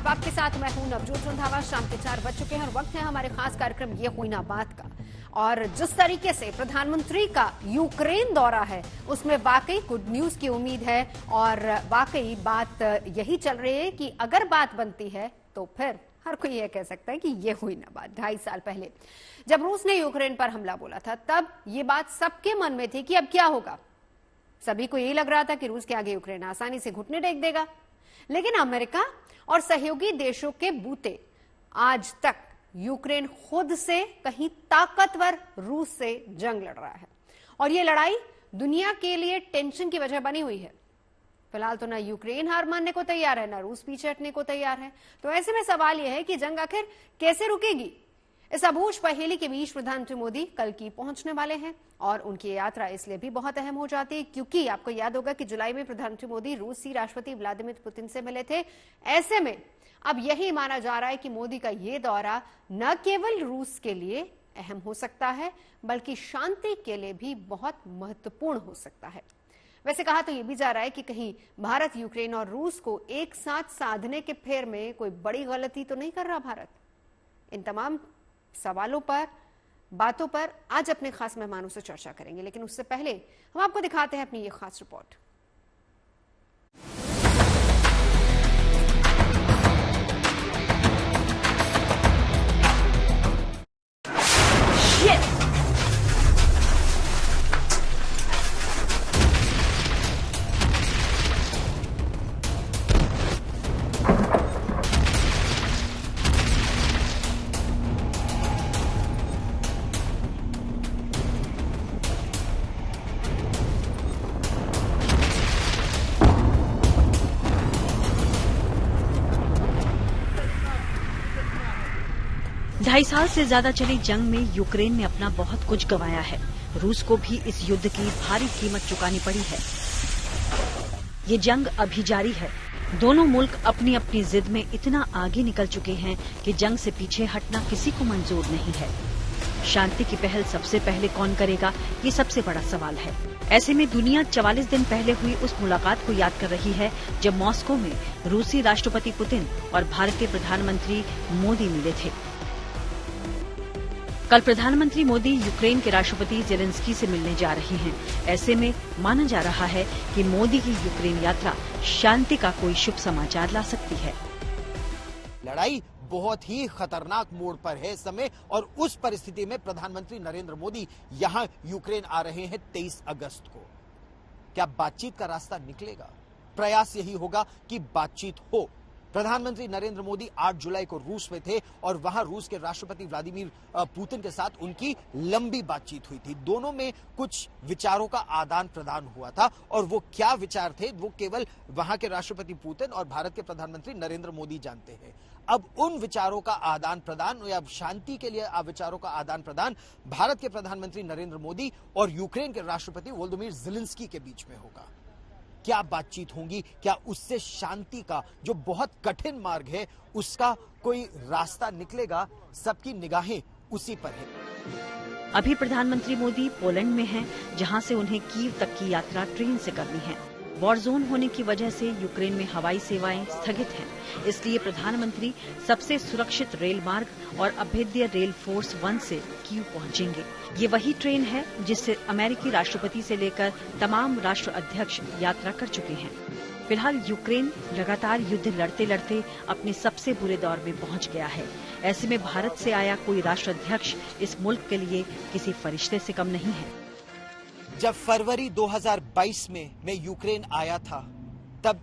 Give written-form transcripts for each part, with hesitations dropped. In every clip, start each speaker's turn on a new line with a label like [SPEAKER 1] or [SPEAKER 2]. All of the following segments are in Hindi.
[SPEAKER 1] आदाब, आपके साथ मैं हूं नवजोत रंधावा। शाम के 4 बज चुके हैं और वक्त है हमारे खास कार्यक्रम ये हुई ना बात का। और जिस तरीके से प्रधानमंत्री का यूक्रेन दौरा है उसमें वाकई गुड न्यूज की उम्मीद है और वाकई बात यही चल रही है कि अगर बात बनती है तो फिर हर कोई यह कह सकता है कि ये हुई ना बात। 2.5 साल पहले जब रूस ने यूक्रेन पर हमला बोला था तब ये बात सबके मन में थी कि अब क्या होगा। सभी को यही लग रहा था कि रूस के आगे यूक्रेन आसानी से घुटने टेक देगा, लेकिन अमेरिका और सहयोगी देशों के बूते आज तक यूक्रेन खुद से कहीं ताकतवर रूस से जंग लड़ रहा है और यह लड़ाई दुनिया के लिए टेंशन की वजह बनी हुई है। फिलहाल तो ना यूक्रेन हार मानने को तैयार है, ना रूस पीछे हटने को तैयार है। तो ऐसे में सवाल यह है कि जंग आखिर कैसे रुकेगी। इस अबूझ पहेली के बीच प्रधानमंत्री मोदी कल की पहुंचने वाले हैं और उनकी यात्रा इसलिए भी बहुत अहम हो जाती है क्योंकि आपको याद होगा कि जुलाई में प्रधानमंत्री मोदी रूसी राष्ट्रपति व्लादिमीर पुतिन से मिले थे। ऐसे में अब यही माना जा रहा है कि मोदी का ये दौरा न केवल रूस के लिए अहम हो सकता है बल्कि शांति के लिए भी बहुत महत्वपूर्ण हो सकता है। वैसे कहा तो यह भी जा रहा है कि कहीं भारत यूक्रेन और रूस को एक साथ साधने के फेर में कोई बड़ी गलती तो नहीं कर रहा भारत। इन तमाम सवालों पर, बातों पर आज अपने खास मेहमानों से चर्चा करेंगे, लेकिन उससे पहले हम आपको दिखाते हैं अपनी ये खास रिपोर्ट।
[SPEAKER 2] ढाई साल से ज्यादा चली जंग में यूक्रेन ने अपना बहुत कुछ गंवाया है। रूस को भी इस युद्ध की भारी कीमत चुकानी पड़ी है। ये जंग अभी जारी है। दोनों मुल्क अपनी अपनी जिद में इतना आगे निकल चुके हैं कि जंग से पीछे हटना किसी को मंजूर नहीं है। शांति की पहल सबसे पहले कौन करेगा, ये सबसे बड़ा सवाल है। ऐसे में दुनिया 44 दिन पहले हुई उस मुलाकात को याद कर रही है जब मॉस्को में रूसी राष्ट्रपति पुतिन और भारतीय प्रधानमंत्री मोदी मिले थे। कल प्रधानमंत्री मोदी यूक्रेन के राष्ट्रपति जेलेंस्की से मिलने जा रहे हैं। ऐसे में माना जा रहा है कि मोदी की यूक्रेन यात्रा शांति का कोई शुभ समाचार ला सकती है।
[SPEAKER 3] लड़ाई बहुत ही खतरनाक मोड़ पर है इस समय और उस परिस्थिति में प्रधानमंत्री नरेंद्र मोदी यहां यूक्रेन आ रहे हैं 23 अगस्त को। क्या बातचीत का रास्ता निकलेगा? प्रयास यही होगा कि बातचीत हो। प्रधानमंत्री नरेंद्र मोदी 8 जुलाई को रूस में थे और वहां रूस के राष्ट्रपति व्लादिमीर पुतिन के साथ उनकी लंबी बातचीत हुई थी। दोनों में कुछ विचारों का आदान प्रदान हुआ था और वो क्या विचार थे वो केवल वहां के राष्ट्रपति पुतिन और भारत के प्रधानमंत्री नरेंद्र मोदी जानते हैं। अब उन विचारों का आदान प्रदान या शांति के लिए विचारों का आदान प्रदान भारत के प्रधानमंत्री नरेंद्र मोदी और यूक्रेन के राष्ट्रपति वोलोदिमीर ज़ेलेंस्की के बीच में होगा। क्या बातचीत होगी? क्या उससे शांति का जो बहुत कठिन मार्ग है उसका कोई रास्ता निकलेगा? सबकी निगाहें उसी पर है।
[SPEAKER 2] अभी प्रधानमंत्री मोदी पोलैंड में हैं, जहां से उन्हें कीव तक की यात्रा ट्रेन से करनी है। वॉर जोन होने की वजह से यूक्रेन में हवाई सेवाएं स्थगित हैं, इसलिए प्रधानमंत्री सबसे सुरक्षित रेल मार्ग और अभेद्य रेल फोर्स 1 से कीव पहुंचेंगे। ये वही ट्रेन है जिससे अमेरिकी राष्ट्रपति से लेकर तमाम राष्ट्र अध्यक्ष यात्रा कर चुके हैं। फिलहाल यूक्रेन लगातार युद्ध लड़ते लड़ते अपने सबसे बुरे दौर में पहुंच गया है। ऐसे में भारत से आया कोई राष्ट्राध्यक्ष इस मुल्क के लिए किसी फरिश्ते से कम नहीं है।
[SPEAKER 3] जब फरवरी 2022 में मैं यूक्रेन आया था तब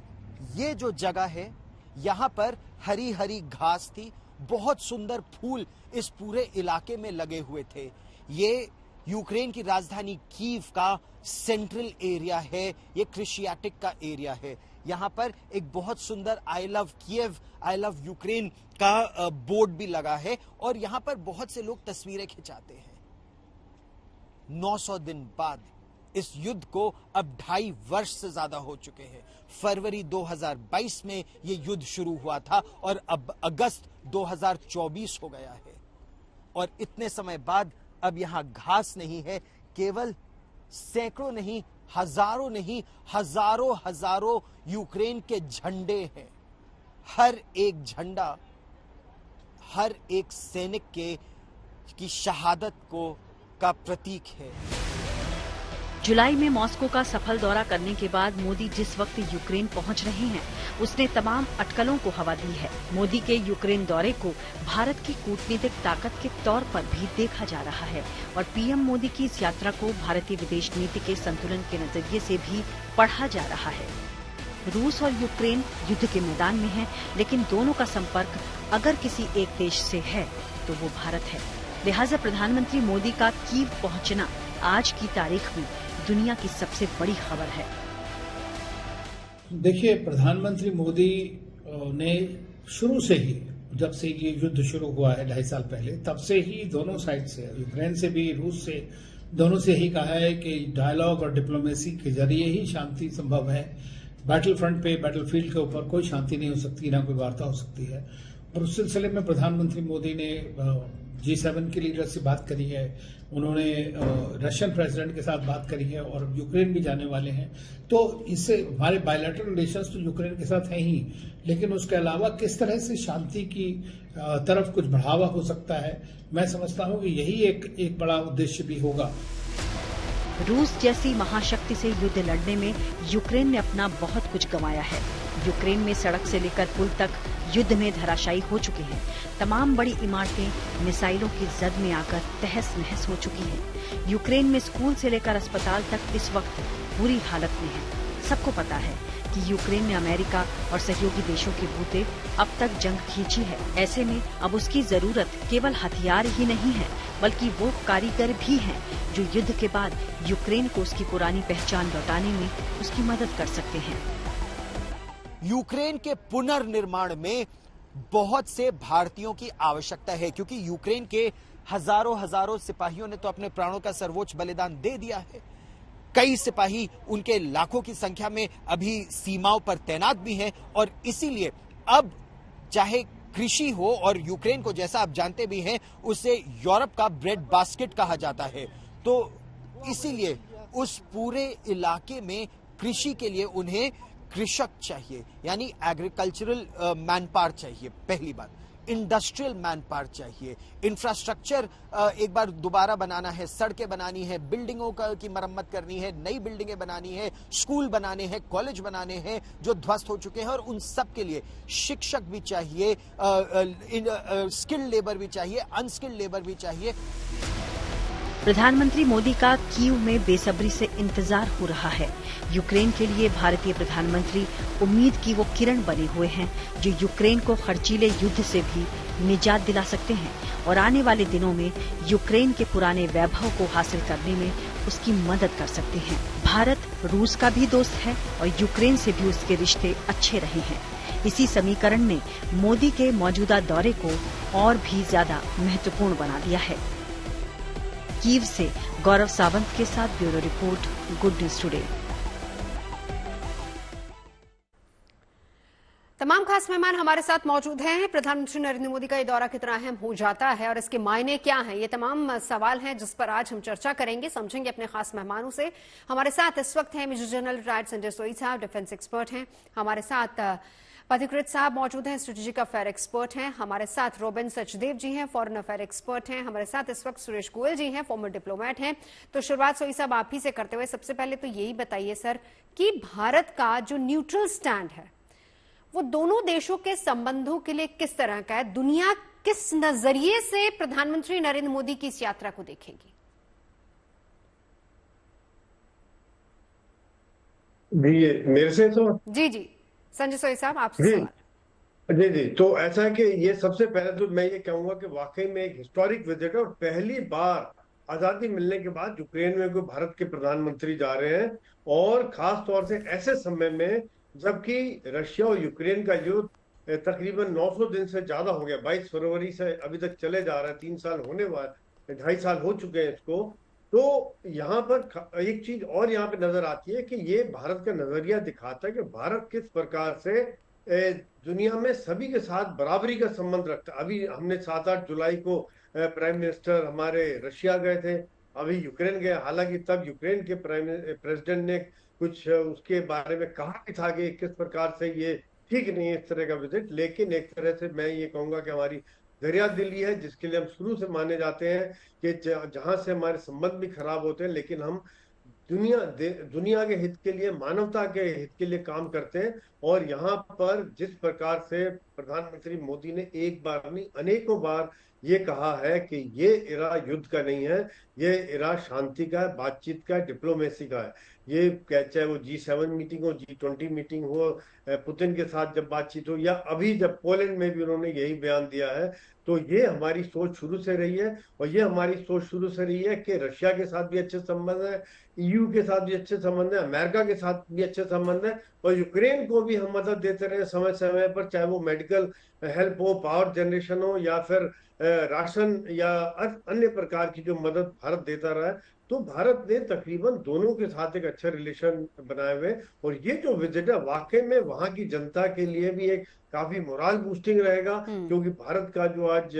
[SPEAKER 3] ये जो जगह है यहाँ पर हरी हरी घास थी, बहुत सुंदर फूल इस पूरे इलाके में लगे हुए थे। ये यूक्रेन की राजधानी कीव का सेंट्रल एरिया है, ये क्रिशियाटिक का एरिया है। यहाँ पर एक बहुत सुंदर I love Kyiv, I love Ukraine का बोर्ड भी लगा है और यहाँ पर बहुत से लोग तस्वीरें खिंचाते हैं। 900 दिन बाद इस युद्ध को अब 2.5 वर्ष से ज्यादा हो चुके हैं। फरवरी 2022 में ये युद्ध शुरू हुआ था और अब अगस्त 2024 हो गया है और इतने समय बाद अब यहां घास नहीं है, केवल सैकड़ों नहीं, हजारों नहीं, हजारों हजारों यूक्रेन के झंडे हैं। हर एक झंडा हर एक सैनिक की शहादत का प्रतीक है।
[SPEAKER 2] जुलाई में मॉस्को का सफल दौरा करने के बाद मोदी जिस वक्त यूक्रेन पहुंच रहे हैं, उसने तमाम अटकलों को हवा दी है। मोदी के यूक्रेन दौरे को भारत की कूटनीतिक ताकत के तौर पर भी देखा जा रहा है और पीएम मोदी की इस यात्रा को भारतीय विदेश नीति के संतुलन के नजरिए से भी पढ़ा जा रहा है। रूस और यूक्रेन युद्ध के मैदान में है, लेकिन दोनों का संपर्क अगर किसी एक देश से है तो वो भारत है। लिहाजा प्रधानमंत्री मोदी का कीव पहुंचना आज की तारीख में दुनिया की सबसे बड़ी खबर है।
[SPEAKER 4] देखिए, प्रधानमंत्री मोदी ने शुरू से ही, जब से ये युद्ध शुरू हुआ है 2.5 साल पहले, तब से ही दोनों साइड से, यूक्रेन से भी रूस से, दोनों से ही कहा है कि डायलॉग और डिप्लोमेसी के जरिए ही शांति संभव है। बैटल फ्रंट पे, बैटल फील्ड के ऊपर कोई शांति नहीं हो सकती, ना कोई वार्ता हो सकती है। और उस सिलसिले में प्रधानमंत्री मोदी ने G7 के लीडर से बात करी है, उन्होंने रशियन प्रेसिडेंट के साथ बात करी है और यूक्रेन भी जाने वाले हैं। तो इससे हमारे बायलैटरल रिलेशंस तो यूक्रेन के साथ हैं ही, लेकिन उसके अलावा किस तरह से शांति की तरफ कुछ बढ़ावा हो सकता है, मैं समझता हूं कि यही एक बड़ा उद्देश्य भी होगा।
[SPEAKER 2] रूस जैसी महाशक्ति से युद्ध लड़ने में यूक्रेन ने अपना बहुत कुछ गंवाया है। यूक्रेन में सड़क से लेकर पुल तक युद्ध में धराशायी हो चुके हैं। तमाम बड़ी इमारतें मिसाइलों की जद में आकर तहस नहस हो चुकी हैं। यूक्रेन में स्कूल से लेकर अस्पताल तक इस वक्त बुरी हालत में है। सबको पता है कि यूक्रेन में अमेरिका और सहयोगी देशों के बूते अब तक जंग खींची है। ऐसे में अब उसकी जरूरत केवल हथियार ही नहीं है, बल्कि वो कारीगर भी हैं जो युद्ध के बाद यूक्रेन को उसकी पुरानी पहचान लौटाने में उसकी मदद कर सकते हैं।
[SPEAKER 3] यूक्रेन के पुनर्निर्माण में बहुत से भारतीयों की आवश्यकता है, क्योंकि यूक्रेन के हजारों सिपाहियों ने तो अपने प्राणों का सर्वोच्च बलिदान दे दिया है। कई सिपाही उनके लाखों की संख्या में अभी सीमाओं पर तैनात भी हैं और इसीलिए अब चाहे कृषि हो, और यूक्रेन को जैसा आप जानते भी हैं उसे यूरोप का ब्रेड बास्केट कहा जाता है, तो इसीलिए उस पूरे इलाके में कृषि के लिए उन्हें कृषक चाहिए, यानी एग्रीकल्चरल मैन पावर चाहिए। पहली बात, इंडस्ट्रियल मैन पावर चाहिए, इंफ्रास्ट्रक्चर एक बार दोबारा बनाना है, सड़कें बनानी है, बिल्डिंगों की मरम्मत करनी है, नई बिल्डिंगें बनानी है, स्कूल बनाने हैं, कॉलेज बनाने हैं जो ध्वस्त हो चुके हैं, और उन सब के लिए शिक्षक भी चाहिए, स्किल्ड लेबर भी चाहिए, अनस्किल्ड लेबर भी चाहिए।
[SPEAKER 2] प्रधानमंत्री मोदी का कीव में बेसब्री से इंतजार हो रहा है। यूक्रेन के लिए भारतीय प्रधानमंत्री उम्मीद की वो किरण बने हुए हैं जो यूक्रेन को खर्चीले युद्ध से भी निजात दिला सकते हैं और आने वाले दिनों में यूक्रेन के पुराने वैभव को हासिल करने में उसकी मदद कर सकते हैं। भारत रूस का भी दोस्त है और यूक्रेन से भी उसके रिश्ते अच्छे रहे हैं। इसी समीकरण ने मोदी के मौजूदा दौरे को और भी ज्यादा महत्वपूर्ण बना दिया है। कीव से गौरव सावंत के साथ bureau report, good news today.
[SPEAKER 1] तमाम खास मेहमान हमारे साथ मौजूद हैं। प्रधानमंत्री नरेंद्र मोदी का ये दौरा कितना अहम हो जाता है और इसके मायने क्या हैं, ये तमाम सवाल हैं जिस पर आज हम चर्चा करेंगे, समझेंगे अपने खास मेहमानों से। हमारे साथ इस वक्त है मेजर जनरल रिटायर्ड संजय सोई साहब, डिफेंस एक्सपर्ट हैं। हमारे साथ पथिकृत साहब मौजूद हैं, स्ट्रेटेजिक अफेयर एक्सपर्ट हैं। हमारे साथ रोबिन सचदेव जी हैं, फॉरेन अफेयर एक्सपर्ट हैं। हमारे साथ इस वक्त सुरेश गोयल जी हैं, फॉर्मर डिप्लोमेट हैं। तो शुरुआत सोई साहब आप ही से करते हुए सबसे पहले तो यही बताइए सर कि भारत का जो न्यूट्रल स्टैंड है वो दोनों देशों के संबंधों के लिए किस तरह का है? दुनिया किस नजरिए से प्रधानमंत्री नरेंद्र मोदी की इस यात्रा को देखेगी?
[SPEAKER 5] जी, मेरे से तो
[SPEAKER 1] जी संजय सोई साहब आपसे सवाल।
[SPEAKER 5] जी तो ऐसा है कि ये सबसे पहले तो मैं ये कहूंगा कि वाकई में एक हिस्टोरिक विजिट है और पहली बार आजादी मिलने के बाद यूक्रेन में कोई भारत के प्रधानमंत्री जा रहे हैं, और खास तौर से ऐसे समय में जबकि रशिया और यूक्रेन का युद्ध तकरीबन 900 दिन से ज्यादा हो गया। 22 फरवरी से अभी तक चले जा रहा है, 3 साल होने वाले, 2.5 साल हो चुके हैं इसको। तो यहाँ पर एक चीज और यहाँ पे नजर आती है कि ये भारत का नजरिया दिखाता है कि भारत किस प्रकार से दुनिया में सभी के साथ बराबरी का संबंध रखता है। अभी हमने 7-8 जुलाई को प्राइम मिनिस्टर हमारे रशिया गए थे, अभी यूक्रेन गए। हालांकि तब यूक्रेन के प्रेसिडेंट ने कुछ उसके बारे में कहा भी था कि किस प्रकार से ये ठीक नहीं है इस तरह का विजिट, लेकिन एक तरह से मैं ये कहूंगा कि हमारी दरिया दिली है, जिसके लिए हम शुरू से माने जाते हैं कि जहां से हमारे संबंध भी खराब होते हैं, लेकिन हम दुनिया के हित के लिए, मानवता के हित के लिए काम करते हैं। और यहाँ पर जिस प्रकार से प्रधानमंत्री मोदी ने एक बार नहीं अनेकों बार ये कहा है कि ये इरा युद्ध का नहीं है, ये इरा शांति का है, बातचीत का है, डिप्लोमेसी का है। ये चाहे वो G7 मीटिंग हो, G20 मीटिंग हो, पुतिन के साथ जब बातचीत हो, या अभी जब पोलैंड में भी उन्होंने यही बयान दिया है, तो ये हमारी सोच शुरू से रही है। और ये हमारी सोच शुरू से रही है कि रशिया के साथ भी अच्छे संबंध है, EU के साथ भी अच्छे संबंध है, अमेरिका के साथ भी अच्छे संबंध है, और यूक्रेन को भी हम मदद देते रहे समय समय पर, चाहे वो मेडिकल हेल्प हो, पावर जनरेशन हो, या फिर राशन या अन्य प्रकार की जो मदद भारत देता रहा है। तो भारत ने तकरीबन दोनों के साथ एक अच्छा रिलेशन बनाए हुए, और ये जो विजिट है वाकई में वहां की जनता के लिए भी एक काफी मोरल बूस्टिंग रहेगा, क्योंकि भारत का जो आज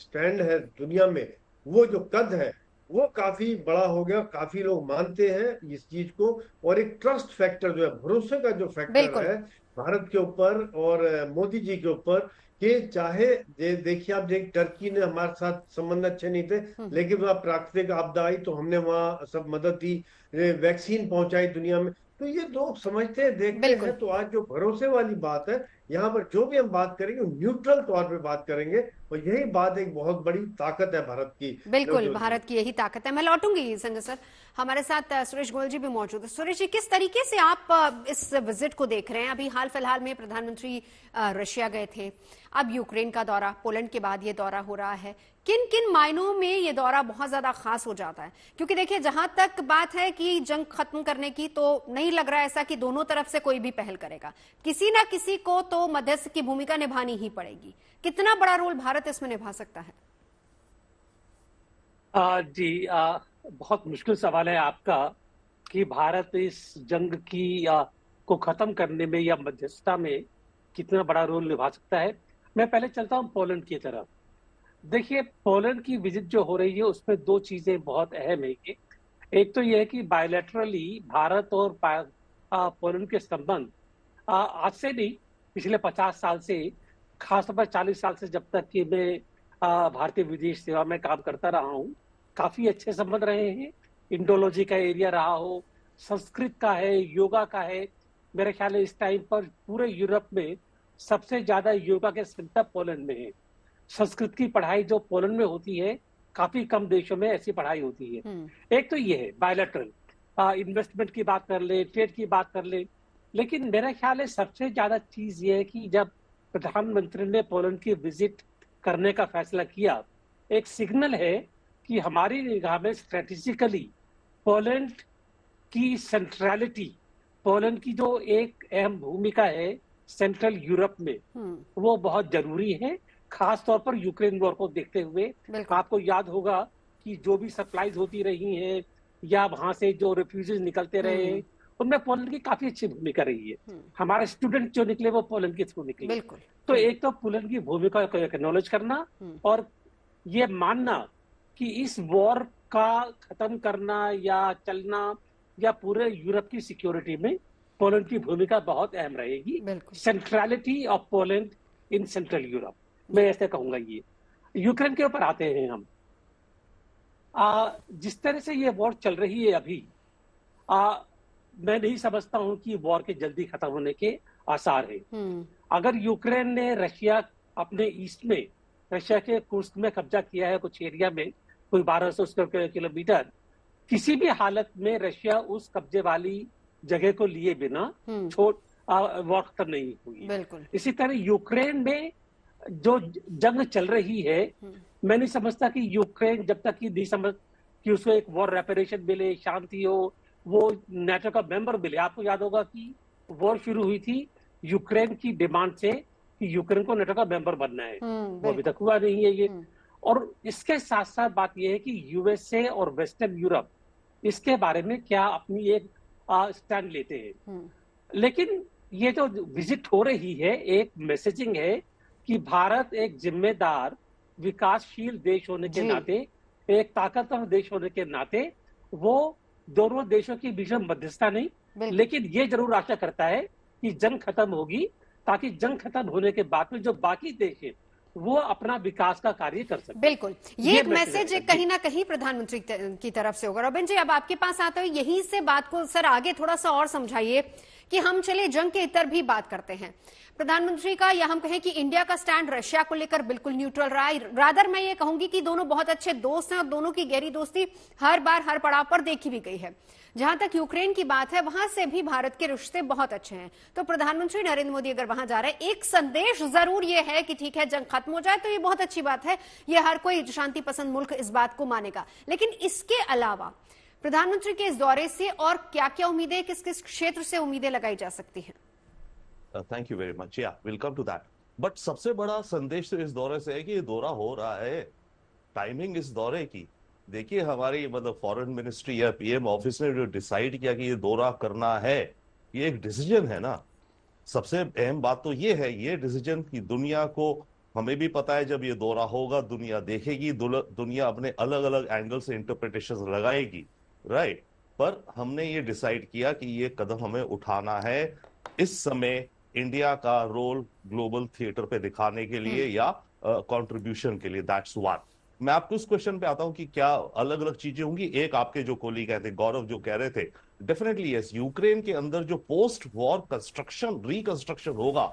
[SPEAKER 5] स्टैंड है दुनिया में, वो जो कद है वो काफी बड़ा हो गया, काफी लोग मानते हैं इस चीज को, और एक ट्रस्ट फैक्टर जो है, भरोसे का जो फैक्टर है भारत के ऊपर और मोदी जी के ऊपर, कि चाहे देखिए आप टर्की ने हमारे साथ संबंध अच्छे नहीं थे, लेकिन वहां प्राकृतिक आपदा आई तो हमने वहां सब मदद दी, वैक्सीन पहुंचाई दुनिया में। तो ये लोग समझते हैं, देखते हैं। तो आज जो भरोसे वाली बात है, यहाँ पर जो भी हम बात करेंगे न्यूट्रल तौर पे बात करेंगे, और यही बात एक बहुत बड़ी ताकत है भारत की।
[SPEAKER 1] बिल्कुल, भारत की यही ताकत है। मैं लौटूंगी संजय सर, हमारे साथ सुरेश गोयल जी भी मौजूद है। सुरेश जी, किस तरीके से आप इस विजिट को देख रहे हैं? अभी हाल फिलहाल में प्रधानमंत्री रशिया गए थे, अब यूक्रेन का दौरा, पोलैंड के बाद ये दौरा हो रहा है। किन किन मायनों में ये दौरा बहुत ज्यादा खास हो जाता है? क्योंकि देखिए, जहां तक बात है कि जंग खत्म करने की, तो नहीं लग रहा ऐसा कि दोनों तरफ से कोई भी पहल करेगा, किसी ना किसी को तो मध्यस्थ की भूमिका निभानी ही पड़ेगी। कितना बड़ा रोल भारत इसमें निभा सकता है?
[SPEAKER 6] बहुत मुश्किल सवाल है आपका कि भारत इस जंग की को खत्म करने में या मध्यस्थता में कितना बड़ा रोल निभा सकता है। मैं पहले चलता हूं पोलैंड की तरफ। देखिए, पोलैंड की विजिट जो हो रही है उसमें दो चीजें बहुत अहम है। एक तो यह है कि बायलैटरली भारत और पोलैंड के संबंध आज से नहीं, पिछले 50 साल से, खासतौर पर 40 साल से, जब तक कि मैं भारतीय विदेश सेवा में काम करता रहा हूँ, काफी अच्छे संबंध रहे हैं। इंडोलॉजी का एरिया रहा हो, संस्कृत का है, योगा का है। मेरे ख्याल है इस टाइम पर पूरे यूरोप में सबसे ज्यादा योगा के सेंटर पोलैंड में है। संस्कृत की पढ़ाई जो पोलैंड में होती है, काफी कम देशों में ऐसी पढ़ाई होती है। एक तो ये है बायलैटरल, इन्वेस्टमेंट की बात कर ले, ट्रेड की बात कर ले। लेकिन मेरा ख्याल है सबसे ज्यादा चीज ये है कि जब प्रधानमंत्री ने पोलैंड की विजिट करने का फैसला किया, एक सिग्नल है कि हमारी निगाह में स्ट्रेटेजिकली पोलैंड की सेंट्रलिटी, पोलैंड की जो एक अहम भूमिका है सेंट्रल यूरोप में, वो बहुत जरूरी है, खास तौर पर यूक्रेन वॉर को देखते हुए। आपको याद होगा कि जो भी सप्लाईज होती रही हैं या वहां से जो रिफ्यूजीज निकलते रहे हैं, उनमें पोलैंड की काफी अच्छी भूमिका रही है। हमारे स्टूडेंट जो निकले वो पोलैंड के थ्रू निकले। तो एक तो पोलैंड की भूमिका को एक्नॉलेज करना और ये मानना कि इस वॉर का खत्म करना या चलना या पूरे यूरोप की सिक्योरिटी में पोलैंड की भूमिका बहुत अहम रहेगी। Centrality of Poland in central Europe, मैं ऐसे कहूंगा। ये यूक्रेन के ऊपर आते हैं हम। जिस तरह से ये वॉर चल रही है अभी, मैं नहीं समझता हूं कि वॉर के जल्दी खत्म होने के आसार हैं। अगर यूक्रेन ने रशिया अपने ईस्ट में, रशिया के कुर्स्क में कब्जा किया है कुछ एरिया में, कोई 1200 स्क्वायर किलोमीटर, किसी भी हालत में रशिया उस कब्जे वाली जगह को लिए बिना वॉर खत्म नहीं हुई। इसी तरह यूक्रेन में जो जंग चल रही है, मैं नहीं समझता कि यूक्रेन जब तक नहीं समझ कि उसको एक वॉर रेपरेशन मिले, शांति हो, वो नेटो का मेंबर मिले। आपको याद होगा कि वॉर शुरू हुई थी यूक्रेन की डिमांड से कि यूक्रेन को नेटो का मेंबर बनना है, वो अभी तक हुआ नहीं है ये। और इसके साथ साथ बात यह है कि यूएसए और वेस्टर्न यूरोप इसके बारे में क्या अपनी एक स्टैंड लेते हैं। लेकिन ये जो विजिट हो रही है, एक मैसेजिंग है कि भारत एक जिम्मेदार विकासशील देश होने के नाते, एक ताकतवर देश होने के नाते, वो दोनों देशों के बीच में मध्यस्थता नहीं, लेकिन ये जरूर आशा करता है कि जंग खत्म होगी ताकि जंग खत्म होने के बाद में जो बाकी देश हैं वो अपना विकास का कार्य कर सकें।
[SPEAKER 1] बिल्कुल, ये एक
[SPEAKER 6] मैसेज
[SPEAKER 1] मैसेज
[SPEAKER 6] है।
[SPEAKER 1] कहीं ना कहीं प्रधानमंत्री की तरफ से होगा। रॉबिन जी, अब आपके पास आते हुए यहीं से बात को सर आगे थोड़ा सा और समझाइए कि हम चले जंग के इतर भी बात करते हैं। प्रधानमंत्री का, या हम कहें कि इंडिया का स्टैंड रशिया को लेकर बिल्कुल न्यूट्रल रहा है। रादर मैं ये कहूंगी कि दोनों बहुत अच्छे दोस्त हैं और दोनों की गहरी दोस्ती हर बार हर पड़ाव पर देखी भी गई है। जहां तक यूक्रेन की बात है, वहां से भी भारत के रिश्ते बहुत अच्छे हैं। तो प्रधानमंत्री नरेंद्र मोदी अगर वहां जा रहे हैं, एक संदेश जरूर ये है कि ठीक है, जंग खत्म हो जाए तो ये बहुत अच्छी बात है, ये हर कोई शांति पसंद मुल्क इस बात को मानेगा। लेकिन इसके अलावा प्रधानमंत्री के इस दौरे से और क्या क्या उम्मीदें, किस किस क्षेत्र से उम्मीदें लगाई जा सकती हैं?
[SPEAKER 7] थैंक यू वेरी मच, या will come to that. But सबसे बड़ा संदेश तो इस दौरे से है कि ये दौरा हो रहा है। टाइमिंग इस दौरे की देखिए, हमारी मतलब फॉरेन मिनिस्ट्री या पीएम ऑफिस ने जो डिसाइड किया कि ये दौरा करना है, ये एक डिसीजन है ना। सबसे अहम बात तो ये है, ये डिसीजन की दुनिया को, हमें भी पता है जब ये दौरा होगा दुनिया देखेगी, दुनिया अपने अलग अलग एंगल से इंटरप्रिटेशन लगाएगी, राइट। पर हमने ये डिसाइड किया कि ये कदम हमें उठाना है इस समय इंडिया का रोल ग्लोबल थिएटर पे दिखाने के लिए या कंट्रीब्यूशन के लिए। That's one. मैं आपको इस क्वेश्चन पे आता हूं कि क्या अलग अलग चीजें होंगी। एक आपके जो कोलीग थे गौरव जो कह रहे थे, डेफिनेटली यस, यूक्रेन के अंदर जो पोस्ट वॉर कंस्ट्रक्शन रिकंस्ट्रक्शन होगा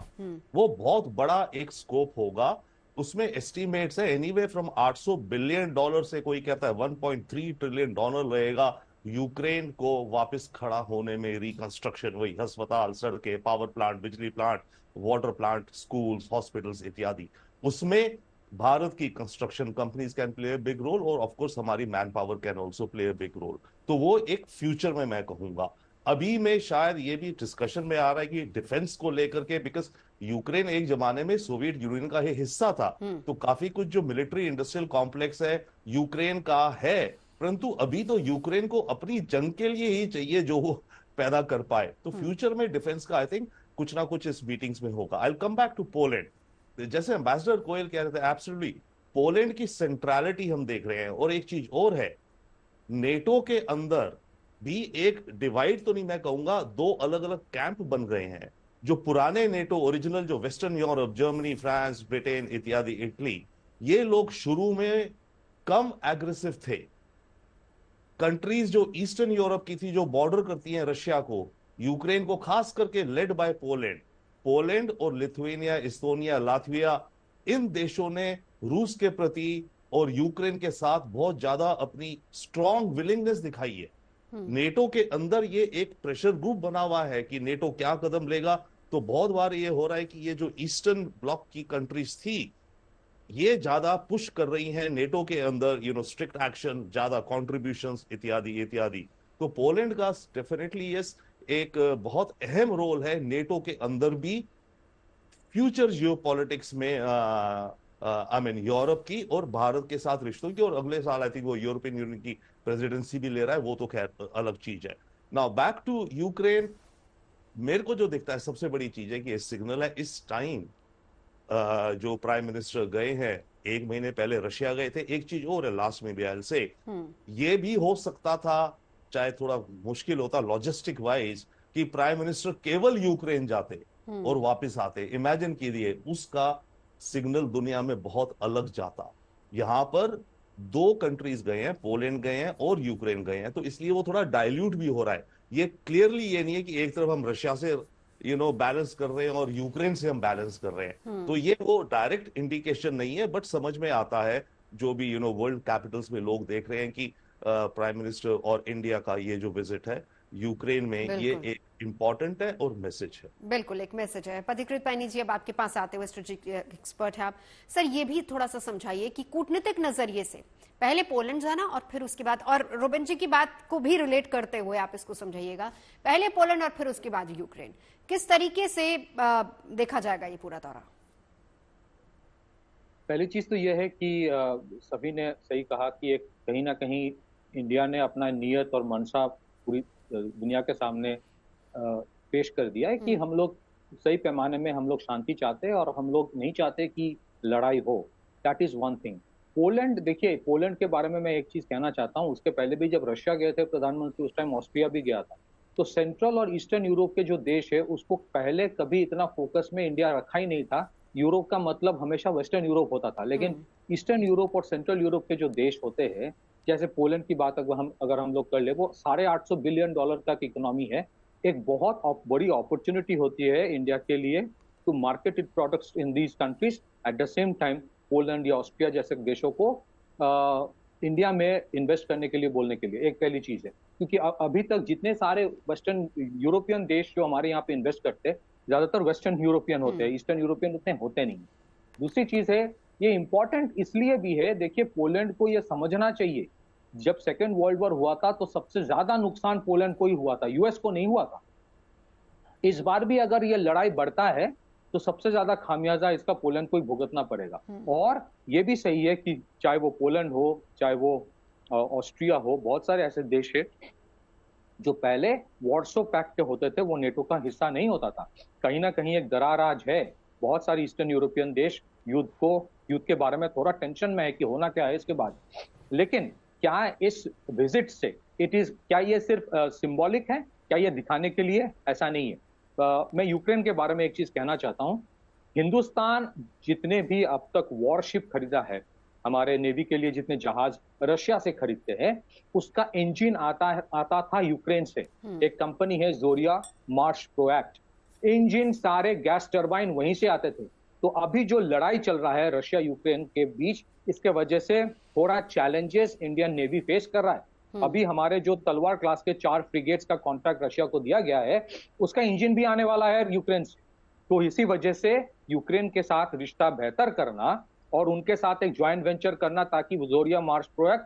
[SPEAKER 7] वो बहुत बड़ा एक स्कोप होगा। उसमें एस्टिमेट्स है एनीवे फ्रॉम $800 बिलियन से कोई कहता है $1.3 ट्रिलियन रहेगा यूक्रेन को वापस खड़ा होने में। रिकंस्ट्रक्शन, वही अस्पताल, सड़कें, पावर प्लांट, बिजली plant, water plant, schools, hospitals इत्यादि, उसमें भारत की construction companies can play a big role और ऑफ कोर्स हमारी manpower can also play a big role. तो वो एक फ्यूचर में मैं कहूंगा। अभी में शायद ये भी डिस्कशन में आ रहा है कि डिफेंस को लेकर के, बिकॉज यूक्रेन एक जमाने में सोवियत यूनियन का ही हिस्सा था, तो काफी कुछ जो मिलिट्री इंडस्ट्रियल कॉम्प्लेक्स है यूक्रेन का है, परंतु अभी तो यूक्रेन को अपनी जंग के लिए ही चाहिए जो वो पैदा कर पाए। तो फ्यूचर में डिफेंस का आई थिंक कुछ ना कुछ इस मीटिंग्स में होगा। I will come back to Poland. जैसे एम्बेसडर कोयल कह रहे थे, एब्सोल्युटली पोलैंड की सेंट्रलिटी हम देख रहे हैं। और एक चीज और है, नेटो के अंदर भी एक डिवाइड तो नहीं मैं कहूंगा, दो अलग अलग कैंप बन गए हैं। जो पुराने नेटो ओरिजिनल, जो western Europe, Germany, France, Britain इत्यादि, इटली, ये लोग शुरू में कम एग्रेसिव थे। कंट्रीज जो ईस्टर्न यूरोप की थी, जो बॉर्डर करती हैं रशिया को, यूक्रेन को, खास करके लेड बाय पोलैंड और लिथुआनिया, इस्टोनिया, लातविया, इन देशों ने रूस के प्रति और यूक्रेन के साथ बहुत ज्यादा अपनी स्ट्रॉन्ग विलिंगनेस दिखाई है। नेटो के अंदर ये एक प्रेशर ग्रुप बना हुआ है कि नेटो क्या कदम लेगा। तो बहुत बार ये हो रहा है कि ये जो ईस्टर्न ब्लॉक की कंट्रीज थी, ये ज्यादा पुश कर रही हैं नेटो के अंदर, स्ट्रिक्ट एक्शन, ज्यादा कॉन्ट्रीब्यूशंस इत्यादि इत्यादि। तो पोलैंड का डेफिनेटली यस एक बहुत अहम रोल है नेटो के अंदर भी, फ्यूचर जियोपॉलिटिक्स में, आई मीन यूरोप की और भारत के साथ रिश्तों की। और अगले साल आई थिंक वो यूरोपियन यूनियन की प्रेसिडेंसी भी ले रहा है, वो तो खैर अलग चीज है। Now back to Ukraine. मेरे को जो दिखता है सबसे बड़ी चीज है कि ये सिग्नल है इस टाइम। जो प्राइम मिनिस्टर गए हैं, 1 महीने पहले रशिया गए थे। एक चीज और है लास्ट में भी से, ये भी हो सकता था, चाहे थोड़ा मुश्किल होता लॉजिस्टिक वाइज, कि प्राइम मिनिस्टर केवल यूक्रेन जाते और वापस आते। इमेजिन कीजिए, उसका सिग्नल दुनिया में बहुत अलग जाता। यहां पर 2 कंट्रीज गए हैं, पोलैंड गए हैं और यूक्रेन गए हैं, तो इसलिए वो थोड़ा डाइल्यूट भी हो रहा है। ये क्लियरली ये नहीं है कि एक तरफ हम रशिया से बैलेंस कर रहे हैं और यूक्रेन से हम बैलेंस कर रहे हैं। तो ये वो डायरेक्ट इंडिकेशन नहीं है, बट समझ में आता है जो भी वर्ल्ड कैपिटल्स में लोग देख रहे हैं कि प्राइम मिनिस्टर और इंडिया का ये जो विजिट है यूक्रेन में, ये एक इंपॉर्टेंट है और मैसेज है।
[SPEAKER 1] बिल्कुल एक मैसेज है। पथिकृत पैनी जी, अब आपके पास आते हुए स्ट्रेटेजिक एक्सपर्ट है आप, सर ये भी थोड़ा सा समझाइए कि कूटनीतिक नजरिए से पहले पोलैंड जाना और फिर उसके बाद, और रोबिन जी की बात को भी रिलेट करते हुए आप इसको समझाइएगा, पहले पोलैंड और फिर उसके बाद यूक्रेन, किस तरीके से देखा जाएगा ये पूरा दौरा?
[SPEAKER 8] पहली चीज तो यह है कि सभी ने सही कहा कि एक कहीं ना कहीं इंडिया ने अपना नियत और मंशा पूरी दुनिया के सामने पेश कर दिया है कि हम लोग सही पैमाने में हम लोग शांति चाहते हैं और हम लोग नहीं चाहते कि लड़ाई हो। That is one thing. Poland, देखिए पोलैंड के बारे में मैं एक चीज कहना चाहता हूँ। उसके पहले भी जब रशिया गए थे प्रधानमंत्री, उस टाइम ऑस्ट्रिया भी गया था। तो सेंट्रल और ईस्टर्न यूरोप के जो देश है उसको पहले कभी इतना फोकस में इंडिया रखा ही नहीं था। यूरोप का मतलब हमेशा वेस्टर्न यूरोप होता था, लेकिन ईस्टर्न यूरोप और सेंट्रल यूरोप के जो देश होते हैं, जैसे पोलैंड की बात अगर हम लोग कर ले, वो $850 बिलियन तक इकोनॉमी है। एक बहुत बड़ी अपॉर्चुनिटी होती है इंडिया के लिए to market it products in these countries. At the same time Poland या ऑस्ट्रिया जैसे देशों को इंडिया में इन्वेस्ट करने के लिए बोलने के लिए एक पहली चीज है, क्योंकि अभी तक जितने सारे वेस्टर्न यूरोपियन देश जो हमारे यहाँ पे इन्वेस्ट करते हैं, ज्यादातर वेस्टर्न यूरोपियन होते हैं, ईस्टर्न यूरोपियन उतने होते नहीं। दूसरी चीज है, ये इंपॉर्टेंट इसलिए भी है, देखिए पोलैंड को ये समझना चाहिए, जब सेकेंड वर्ल्ड वॉर हुआ था तो सबसे ज्यादा नुकसान पोलैंड को ही हुआ था, यूएस को नहीं हुआ था। इस बार भी अगर ये लड़ाई बढ़ता है तो सबसे ज्यादा खामियाजा इसका पोलैंड को ही भुगतना पड़ेगा। और ये भी सही है कि चाहे वो पोलैंड हो, चाहे वो ऑस्ट्रिया हो, बहुत सारे ऐसे देश है जो पहले वार्सो पैक्ट के होते थे, वो नेटो का हिस्सा नहीं होता था। कहीं ना कहीं एक दरार आज है, बहुत सारी ईस्टर्न यूरोपियन देश युद्ध के बारे में थोड़ा टेंशन में है कि होना क्या है इसके बाद। लेकिन क्या इस विजिट से क्या ये सिर्फ सिंबॉलिक है, क्या ये दिखाने के लिए? ऐसा नहीं है। मैं यूक्रेन के बारे में एक चीज कहना चाहता हूं, हिंदुस्तान जितने भी अब तक वॉरशिप खरीदा है, हमारे नेवी के लिए जितने जहाज रशिया से खरीदते हैं, उसका इंजन आता था यूक्रेन से। एक कंपनी है जोरिया मार्श प्रोएक्ट, इंजन सारे गैस टर्बाइन वहीं से आते थे। तो अभी जो लड़ाई चल रहा है रशिया यूक्रेन के बीच, इसके वजह से थोड़ा चैलेंजेस इंडियन नेवी फेस कर रहा है। अभी हमारे जो तलवार क्लास के 4 फ्रिगेट्स का कॉन्ट्रैक्ट रशिया को दिया गया है, उसका इंजन भी आने वाला है यूक्रेन से। तो इसी वजह से यूक्रेन के साथ रिश्ता बेहतर करना और उनके साथ एक ज्वाइंट वेंचर करना, ताकि जोरिया मार्स प्रोएक्ट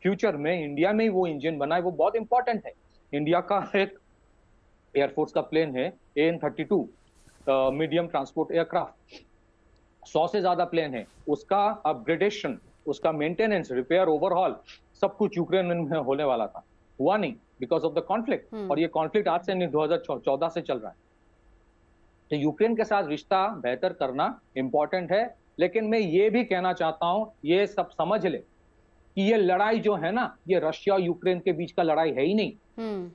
[SPEAKER 8] फ्यूचर में इंडिया में ही वो इंजन बनाए, वो बहुत इंपॉर्टेंट है। इंडिया का एक एयरफोर्स का प्लेन है AN-32 मीडियम ट्रांसपोर्ट एयरक्राफ्ट, 100 से ज्यादा प्लेन है, उसका अपग्रेडेशन, उसका मेंटेनेंस, रिपेयर, ओवरहॉल सब कुछ यूक्रेन में होने वाला था, हुआ नहीं बिकॉज ऑफ द कॉन्फ्लिक्ट। और ये कॉन्फ्लिक्ट आज से नहीं, 2014 से चल रहा है। तो यूक्रेन के साथ रिश्ता बेहतर करना इंपॉर्टेंट है। लेकिन मैं ये भी कहना चाहता हूं, ये सब समझ ले कि ये लड़ाई जो है ना, ये रशिया और यूक्रेन के बीच का लड़ाई है ही नहीं,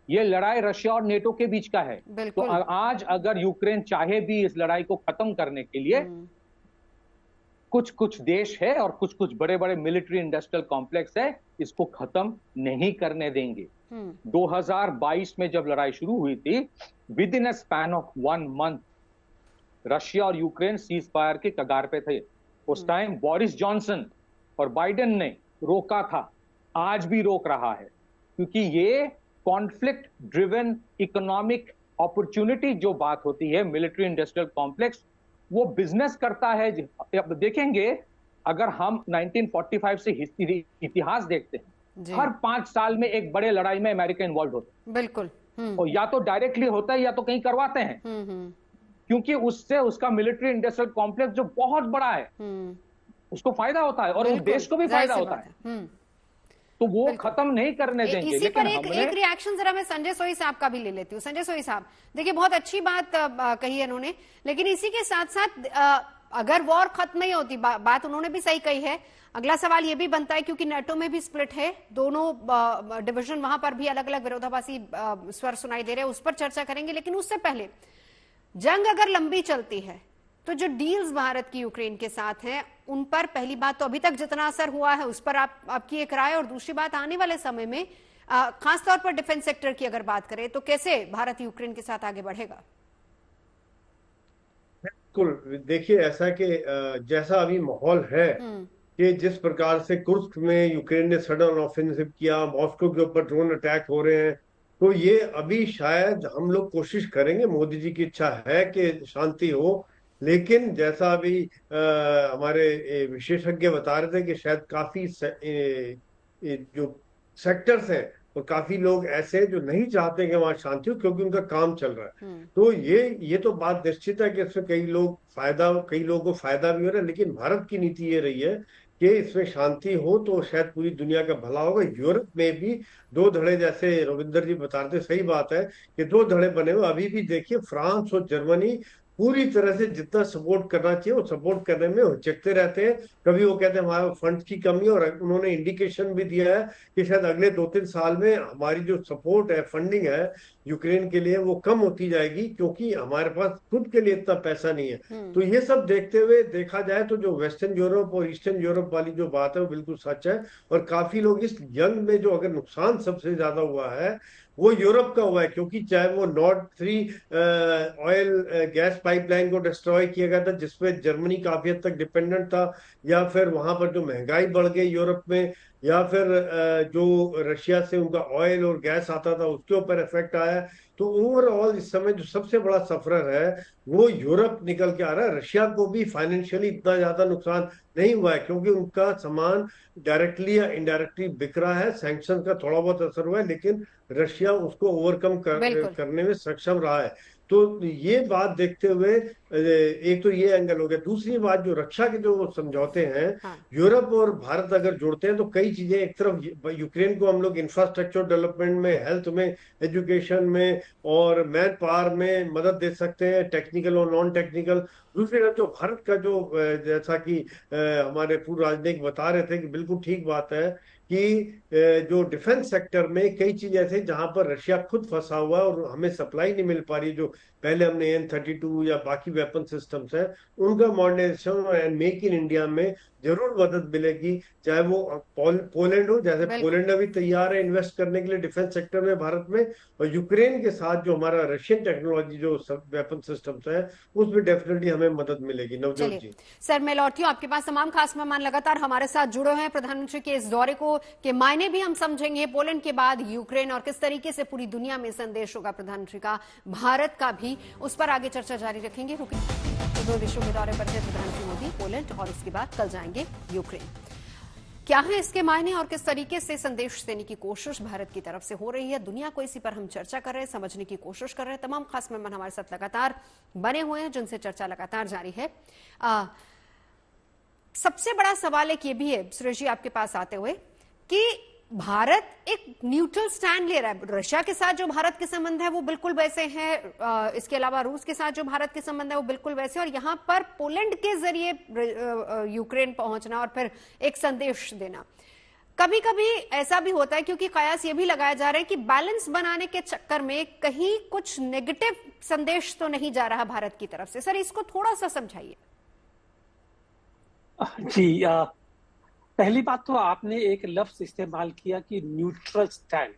[SPEAKER 8] ये लड़ाई रशिया और नेटो के बीच का है। तो आज अगर यूक्रेन चाहे भी इस लड़ाई को खत्म करने के लिए, कुछ देश है और कुछ बड़े बड़े मिलिट्री इंडस्ट्रियल कॉम्प्लेक्स है, इसको खत्म नहीं करने देंगे। 2022 में जब लड़ाई शुरू हुई थी, with in a span of 1 month Russia और यूक्रेन सीज फायर के कगार पे थे। उस टाइम बोरिस जॉनसन और बाइडेन ने रोका था, आज भी रोक रहा है, क्योंकि ये कॉन्फ्लिक्ट ड्रिवन इकोनॉमिक अपॉर्चुनिटी जो बात होती है, मिलिट्री इंडस्ट्रियल कॉम्प्लेक्स, वो बिजनेस करता है। अब देखेंगे, अगर हम 1945 से इतिहास देखते हैं, हर 5 साल में एक बड़े लड़ाई में अमेरिका इन्वॉल्व होता है।
[SPEAKER 1] बिल्कुल।
[SPEAKER 8] और या तो डायरेक्टली होता है या तो कहीं करवाते हैं, क्योंकि उससे उसका मिलिट्री इंडस्ट्रियल कॉम्प्लेक्स जो बहुत बड़ा है, उसको फायदा होता है और उस देश को भी फायदा होता है। तो वो खत्म नहीं करने देंगे।
[SPEAKER 1] इसी पर एक रिएक्शन जरा मैं संजय सोई साहब का भी ले लेती हूँ। संजय सोई साहब, देखिए बहुत अच्छी बात कही है इन्होंने, लेकिन इसी के साथ साथ अगर वॉर खत्म नहीं होती, बात उन्होंने भी सही कही है, अगला सवाल ये भी बनता है, क्योंकि नेटो में भी स्प्लिट है, दोनों डिवीजन, वहां पर भी अलग अलग विरोधाभासी स्वर सुनाई दे रहे हैं, उस पर चर्चा करेंगे। लेकिन उससे पहले, जंग अगर लंबी चलती है तो जो डील्स भारत की यूक्रेन के साथ हैं, उन पर पहली बात तो अभी तक जितना असर हुआ है उस पर आपकी एक राय, और दूसरी बात आने वाले समय में खासतौर पर डिफेंस सेक्टर की अगर बात करें तो कैसे भारत यूक्रेन के साथ आगे बढ़ेगा?
[SPEAKER 5] बिल्कुल, देखिए ऐसा कि जैसा अभी माहौल है कि जिस प्रकार से कुर्स्क में यूक्रेन ने सडन ऑफेंसिव किया, मॉस्को के ऊपर ड्रोन अटैक हो रहे हैं, तो ये अभी शायद हम लोग कोशिश करेंगे, मोदी जी की इच्छा है कि शांति हो, लेकिन जैसा अभी हमारे विशेषज्ञ बता रहे थे कि शायद काफी जो सेक्टर्स हैं और काफी लोग ऐसे जो नहीं चाहते कि वहां शांति हो, क्योंकि उनका काम चल रहा है। तो ये तो बात निश्चित है कि इसमें कई लोगों को फायदा भी हो रहा है, लेकिन भारत की नीति ये रही है कि इसमें शांति हो तो शायद पूरी दुनिया का भला होगा। यूरोप में भी 2 धड़े, जैसे रविंदर जी बता रहे थे, सही बात है कि 2 धड़े बने हुए। अभी भी देखिए, फ्रांस और जर्मनी पूरी तरह से जितना सपोर्ट करना चाहिए वो सपोर्ट करने में हिचकते रहते हैं। कभी वो कहते हैं हमारे फंड की कमी है, और उन्होंने इंडिकेशन भी दिया है कि शायद अगले 2-3 साल में हमारी जो सपोर्ट है, फंडिंग है यूक्रेन के लिए, वो कम होती जाएगी, क्योंकि हमारे पास खुद के लिए इतना पैसा नहीं है। तो ये सब देखते हुए देखा जाए तो जो वेस्टर्न यूरोप और ईस्टर्न यूरोप वाली जो बात है वो बिल्कुल सच है। और काफी लोग इस जंग में जो अगर नुकसान सबसे ज्यादा हुआ है वो यूरोप का हुआ है, क्योंकि चाहे वो नॉर्ड 3 ऑयल गैस पाइपलाइन को डिस्ट्रॉय किया गया था जिसपे जर्मनी काफी हद तक डिपेंडेंट था, या फिर वहां पर जो महंगाई बढ़ गई यूरोप में, या फिर जो रशिया से उनका ऑयल और गैस आता था उसके ऊपर इफेक्ट आया। तो ओवरऑल इस समय जो सबसे बड़ा सफरर है वो यूरोप निकल के आ रहा है। रशिया को भी फाइनेंशियली इतना ज्यादा नुकसान नहीं हुआ है, क्योंकि उनका सामान डायरेक्टली या इनडायरेक्टली बिक रहा है। सैंक्शन का थोड़ा बहुत असर हुआ है, लेकिन रशिया उसको ओवरकम करने में सक्षम रहा है। तो ये बात देखते हुए एक तो ये एंगल हो गया। दूसरी बात, जो रक्षा के जो समझौते हैं,
[SPEAKER 1] हाँ।
[SPEAKER 5] यूरोप और भारत अगर जोड़ते हैं तो कई चीजें, एक तरफ यूक्रेन को हम लोग इंफ्रास्ट्रक्चर डेवलपमेंट में, हेल्थ में, एजुकेशन में और मैन पावर में मदद दे सकते हैं, टेक्निकल और नॉन टेक्निकल। दूसरी तरफ जो भारत का जो जैसा कि हमारे पूर्व राजनयिक बता रहे थे कि बिल्कुल ठीक बात है कि जो डिफेंस सेक्टर में कई चीजें ऐसे जहां पर रशिया खुद फंसा हुआ है और हमें सप्लाई नहीं मिल पा रही। जो पहले हमने N-32 या बाकी वेपन सिस्टम्स है उनका modernisation and make in India में जरूर मदद मिलेगी। चाहे वो पोलैंड हो, जैसे पोलैंड अभी तैयार है इन्वेस्ट करने के लिए डिफेंस सेक्टर में भारत में, और यूक्रेन के साथ जो हमारा रशियन टेक्नोलॉजी जो वेपन सिस्टम्स है उसमें डेफिनेटली हमें मदद मिलेगी। नवजोत जी।
[SPEAKER 1] सर, मैं लौटी हूं आपके पास। तमाम खास मेहमान लगातार हमारे साथ जुड़े हैं। प्रधानमंत्री के इस दौरे को के मायने भी हम समझेंगे, पोलैंड के बाद यूक्रेन, और किस तरीके से पूरी दुनिया में संदेश होगा प्रधानमंत्री का, भारत का भी, उस पर आगे चर्चा जारी रखेंगे। दो देशों के दौरे पर थे प्रधानमंत्री मोदी, पोलैंड, और उसके बाद कल जाएंगे यूक्रेन। क्या है इसके मायने और किस तरीके से संदेश देने की कोशिश भारत की तरफ से हो रही है दुनिया को, इसी पर हम चर्चा कर रहे हैं, समझने की कोशिश कर रहे हैं। तमाम खास मेहमान हमारे साथ लगातार बने हुए हैं जिनसे चर्चा लगातार जारी है। सबसे बड़ा सवाल एक ये भी है, सुरेश जी आपके पास आते हुए, कि भारत एक न्यूट्रल स्टैंड ले रहा है। रशिया के साथ जो भारत के संबंध है वो बिल्कुल वैसे हैं, इसके अलावा रूस के साथ जो भारत के संबंध है वो बिल्कुल वैसे, और यहां पर पोलैंड के जरिए यूक्रेन पहुंचना और फिर एक संदेश देना। कभी कभी ऐसा भी होता है, क्योंकि कयास ये भी लगाया जा रहा है कि बैलेंस बनाने के चक्कर में कहीं कुछ नेगेटिव संदेश तो नहीं जा रहा भारत की तरफ से। सर, इसको थोड़ा सा समझाइए।
[SPEAKER 6] जी, पहली बात तो आपने एक लफ्ज इस्तेमाल किया कि न्यूट्रल स्टैंड।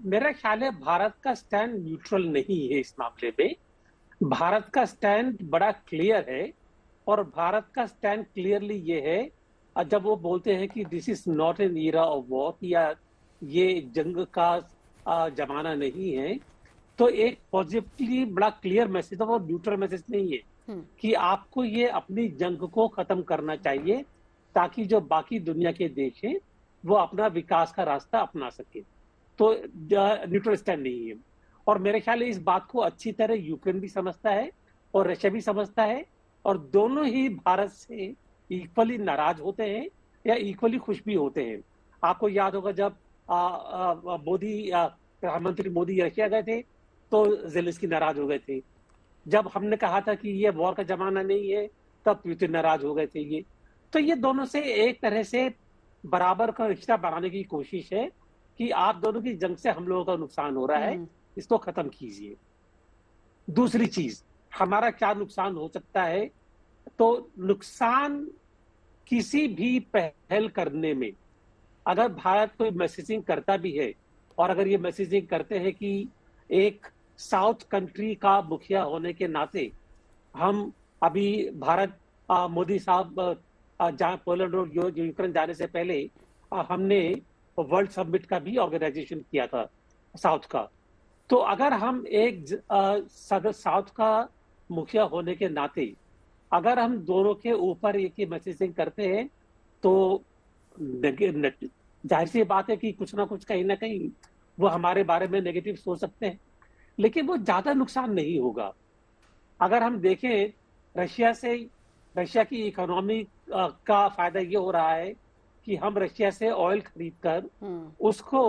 [SPEAKER 6] मेरा ख्याल है भारत का स्टैंड न्यूट्रल नहीं है इस मामले में। भारत का स्टैंड बड़ा क्लियर है, और भारत का स्टैंड क्लियरली ये है, जब वो बोलते हैं कि this is not an era of war, या ये जंग का जमाना नहीं है, तो एक पॉजिटिवली बड़ा क्लियर मैसेज है, वो न्यूट्रल मैसेज नहीं है कि आपको ये अपनी जंग को खत्म करना चाहिए ताकि जो बाकी दुनिया के देश हैं वो अपना विकास का रास्ता अपना सके। तो न्यूट्रल स्टैंड नहीं है। और मेरे ख्याल में इस बात को अच्छी तरह यूक्रेन भी समझता है और रशिया भी समझता है, और दोनों ही भारत से इक्वली नाराज होते हैं या इक्वली खुश भी होते हैं। आपको याद होगा जब प्रधानमंत्री मोदी रशिया गए थे तो ज़ेलेंस्की नाराज हो गए थे। जब हमने कहा था कि ये वॉर का जमाना नहीं है तब पुतिन नाराज हो गए थे। ये तो ये दोनों से एक तरह से बराबर का रिश्ता बनाने की कोशिश है कि आप दोनों की जंग से हम लोगों का नुकसान हो रहा है, इसको खत्म कीजिए। दूसरी चीज, हमारा क्या नुकसान हो सकता है, तो नुकसान किसी भी पहल करने में, अगर भारत कोई मैसेजिंग करता भी है, और अगर ये मैसेजिंग करते हैं कि एक साउथ कंट्री का मुखिया होने के नाते हम अभी भारत, मोदी साहब जहाँ पोलैंड और यूक्रेन जाने से पहले हमने वर्ल्ड समिट का भी ऑर्गेनाइजेशन किया था साउथ का। तो अगर हम एक साउथ का मुखिया होने के नाते अगर हम दोनों के ऊपर एक मैसेजिंग करते हैं तो जाहिर सी बात है कि कुछ ना कुछ कहीं ना कहीं वो हमारे बारे में नेगेटिव सोच सकते हैं, लेकिन वो ज्यादा नुकसान नहीं होगा। अगर हम देखें रशिया की इकोनॉमी का फायदा ये हो रहा है कि हम रशिया से ऑयल खरीदकर उसको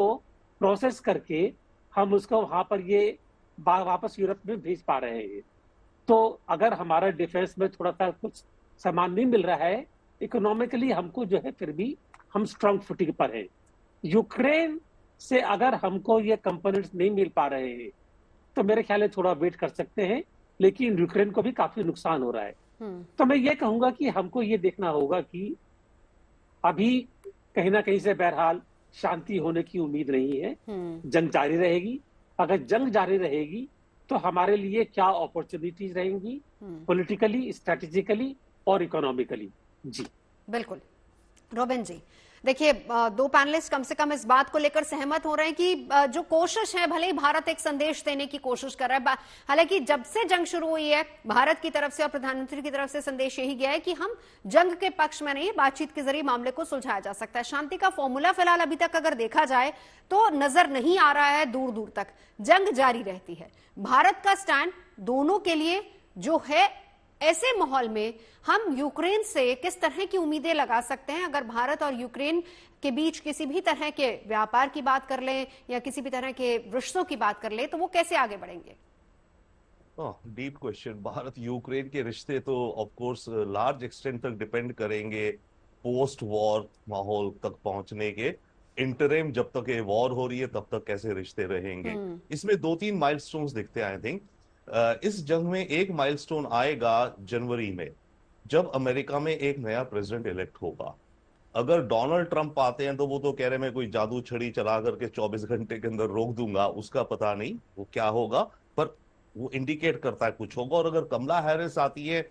[SPEAKER 6] प्रोसेस करके हम उसको वहां पर ये वापस यूरोप में भेज पा रहे हैं। तो अगर हमारा डिफेंस में थोड़ा सा कुछ सामान नहीं मिल रहा है, इकोनॉमिकली हमको जो है फिर भी हम स्ट्रांग फुटिंग पर है। यूक्रेन से अगर हमको ये कंपोनेंट्स नहीं मिल पा रहे हैं तो मेरे ख्याल है थोड़ा वेट कर सकते हैं, लेकिन यूक्रेन को भी काफी नुकसान हो रहा है। तो मैं ये कहूंगा कि हमको ये देखना होगा कि अभी कहीं ना कहीं से बहरहाल शांति होने की उम्मीद नहीं है, जंग जारी रहेगी। अगर जंग जारी रहेगी तो हमारे लिए क्या अपॉर्चुनिटीज रहेंगी पॉलिटिकली, स्ट्रेटेजिकली और इकोनॉमिकली। जी
[SPEAKER 1] बिल्कुल। रोबिन जी, देखिए, दो पैनलिस्ट कम से कम इस बात को लेकर सहमत हो रहे हैं कि जो कोशिश है, भले ही भारत एक संदेश देने की कोशिश कर रहा है, हालांकि जब से जंग शुरू हुई है भारत की तरफ से और प्रधानमंत्री की तरफ से संदेश यही गया है कि हम जंग के पक्ष में नहीं, बातचीत के जरिए मामले को सुलझाया जा सकता है। शांति का फॉर्मूला फिलहाल अभी तक अगर देखा जाए तो नजर नहीं आ रहा है, दूर दूर तक जंग जारी रहती है। भारत का स्टैंड दोनों के लिए जो है, ऐसे माहौल में हम यूक्रेन से किस तरह की उम्मीदें लगा सकते हैं? अगर भारत और यूक्रेन के बीच किसी भी तरह के व्यापार की बात कर लें या किसी भी तरह के रिश्तों की बात कर लें, तो वो कैसे आगे बढ़ेंगे?
[SPEAKER 7] Deep question. भारत यूक्रेन के रिश्ते तो ऑफ कोर्स लार्ज एक्सटेंट तक डिपेंड करेंगे पोस्ट वॉर माहौल तक पहुंचने के। इंटरिम जब तक ये वॉर हो रही है तब तक कैसे रिश्ते रहेंगे, इसमें 2-3 माइलस्टोन्स दिखते हैं। आई थिंक इस जंग में एक माइलस्टोन आएगा जनवरी में, जब अमेरिका में एक नया प्रेसिडेंट इलेक्ट होगा। अगर डोनाल्ड ट्रंप आते हैं तो वो तो कह रहे मैं कोई जादू छड़ी चला करके 24 घंटे के अंदर रोक दूंगा, उसका पता नहीं वो क्या होगा, पर वो इंडिकेट करता है कुछ होगा। और अगर कमला हैरिस आती है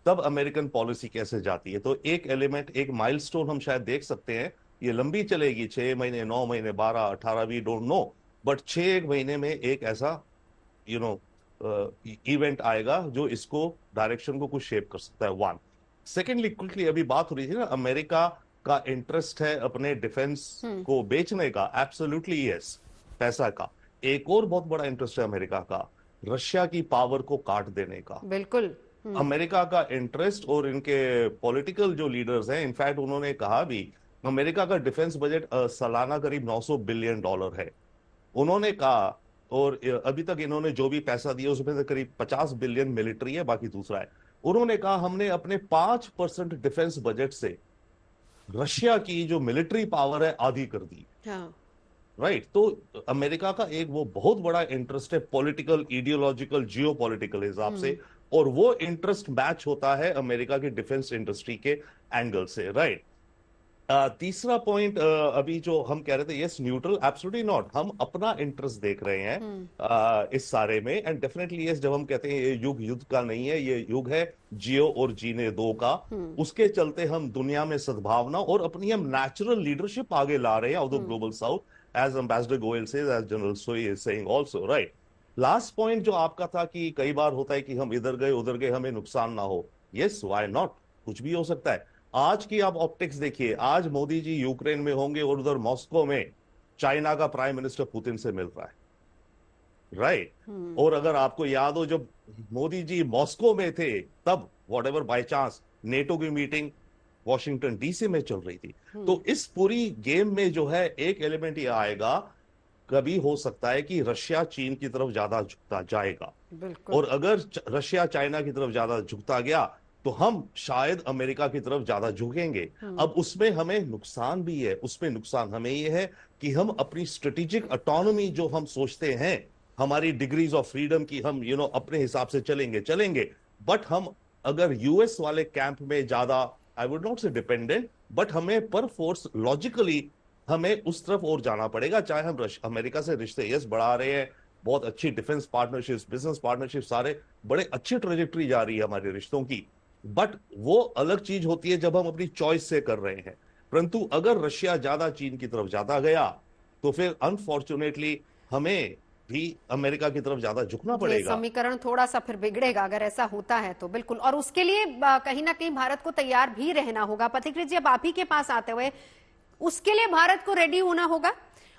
[SPEAKER 7] तब अमेरिकन पॉलिसी कैसे जाती है। तो एक एलिमेंट, एक माइलस्टोन हम शायद देख सकते हैं। ये लंबी चलेगी, 6 महीने, 9 महीने, 12, 18, वी डोंट नो, बट 6 महीने में एक ऐसा इवेंट आएगा जो इसको डायरेक्शन को कुछ शेप कर सकता है। 1 सेकेंडली, क्विकली अभी बात हो रही थी ना, अमेरिका का इंटरेस्ट है अपने डिफेंस को बेचने का। एब्सोल्युटली यस, पैसा का। एक और बहुत बड़ा इंटरेस्ट है अमेरिका का, रशिया की पावर को काट देने का।
[SPEAKER 1] बिल्कुल।
[SPEAKER 7] अमेरिका का इंटरेस्ट, और इनके पॉलिटिकल जो लीडर्स हैं, इनफैक्ट उन्होंने कहा भी अमेरिका का डिफेंस बजट सालाना करीब $900 बिलियन है। उन्होंने कहा, और अभी तक इन्होंने जो भी पैसा दिया उसमें से करीब 50 बिलियन मिलिट्री है, बाकी दूसरा है। उन्होंने कहा हमने अपने 5% डिफेंस बजट से रशिया की जो मिलिट्री पावर है आधी कर दी। राइट। तो अमेरिका का एक वो बहुत बड़ा इंटरेस्ट है पॉलिटिकल, आइडियोलॉजिकल, जियोपॉलिटिकल हिसाब से, और वो इंटरेस्ट मैच होता है अमेरिका की डिफेंस इंडस्ट्री के एंगल से। राइट। तीसरा पॉइंट, अभी जो हम कह रहे थे, यस न्यूट्रल, एब्सोल्युटली नॉट, हम अपना इंटरेस्ट देख रहे हैं इस सारे में। एंड डेफिनेटली यस, जब हम कहते हैं ये युग युद्ध का नहीं है, ये युग है जियो और जीने दो का। उसके चलते हम दुनिया में सद्भावना और अपनी हम नेचुरल लीडरशिप आगे ला रहे हैं out of global south, as ambassador Goyal says, as general सोई is saying also. Right. Last point जो आपका था कि कई बार होता है कि हम इधर गए उधर गए, हमें नुकसान ना हो। यस, व्हाई नॉट, कुछ भी हो सकता है। आज की आप ऑप्टिक्स देखिए, आज मोदी जी यूक्रेन में होंगे और उधर मॉस्को में चाइना का प्राइम मिनिस्टर पुतिन से मिल रहा है। राइट। और अगर आपको याद हो, जब मोदी जी मॉस्को में थे तब what ever by chance NATO की मीटिंग वॉशिंगटन डीसी में चल रही थी। तो इस पूरी गेम में जो है एक एलिमेंट ये आएगा, कभी हो सकता है कि रशिया चीन की तरफ ज्यादा झुकता जाएगा, और अगर रशिया चाइना की तरफ ज्यादा झुकता गया तो हम शायद अमेरिका की तरफ ज्यादा झुकेंगे। अब उसमें हमें नुकसान भी है। उसमें नुकसान हमें ये है कि हम अपनी स्ट्रेटेजिक ऑटोनॉमी जो हम सोचते हैं, हमारी डिग्रीज ऑफ फ्रीडम की, हम अपने हिसाब से चलेंगे, बट हम अगर यूएस वाले कैंप में ज्यादा, आई वुड नॉट से डिपेंडेंट, बट हमें पर फोर्स लॉजिकली हमें उस तरफ और जाना पड़ेगा। चाहे हम अमेरिका से रिश्ते यस बढ़ा रहे हैं, बहुत अच्छी डिफेंस पार्टनरशिप, बिजनेस पार्टनरशिप, सारे बड़े अच्छी ट्रेजेक्टरी जा रही है हमारे रिश्तों की, बट वो अलग चीज होती है जब हम अपनी चॉइस से कर रहे हैं। परंतु अगर रशिया ज्यादा चीन की तरफ ज्यादा गया तो फिर अनफॉर्चुनेटली हमें भी अमेरिका की तरफ ज्यादा झुकना पड़ेगा।
[SPEAKER 1] समीकरण थोड़ा सा फिर बिगड़ेगा अगर ऐसा होता है तो। बिल्कुल। और उसके लिए कहीं ना कहीं भारत को तैयार भी रहना होगा। पथिकृत जी, अब आप ही के पास आते हुए, उसके लिए भारत को रेडी होना होगा,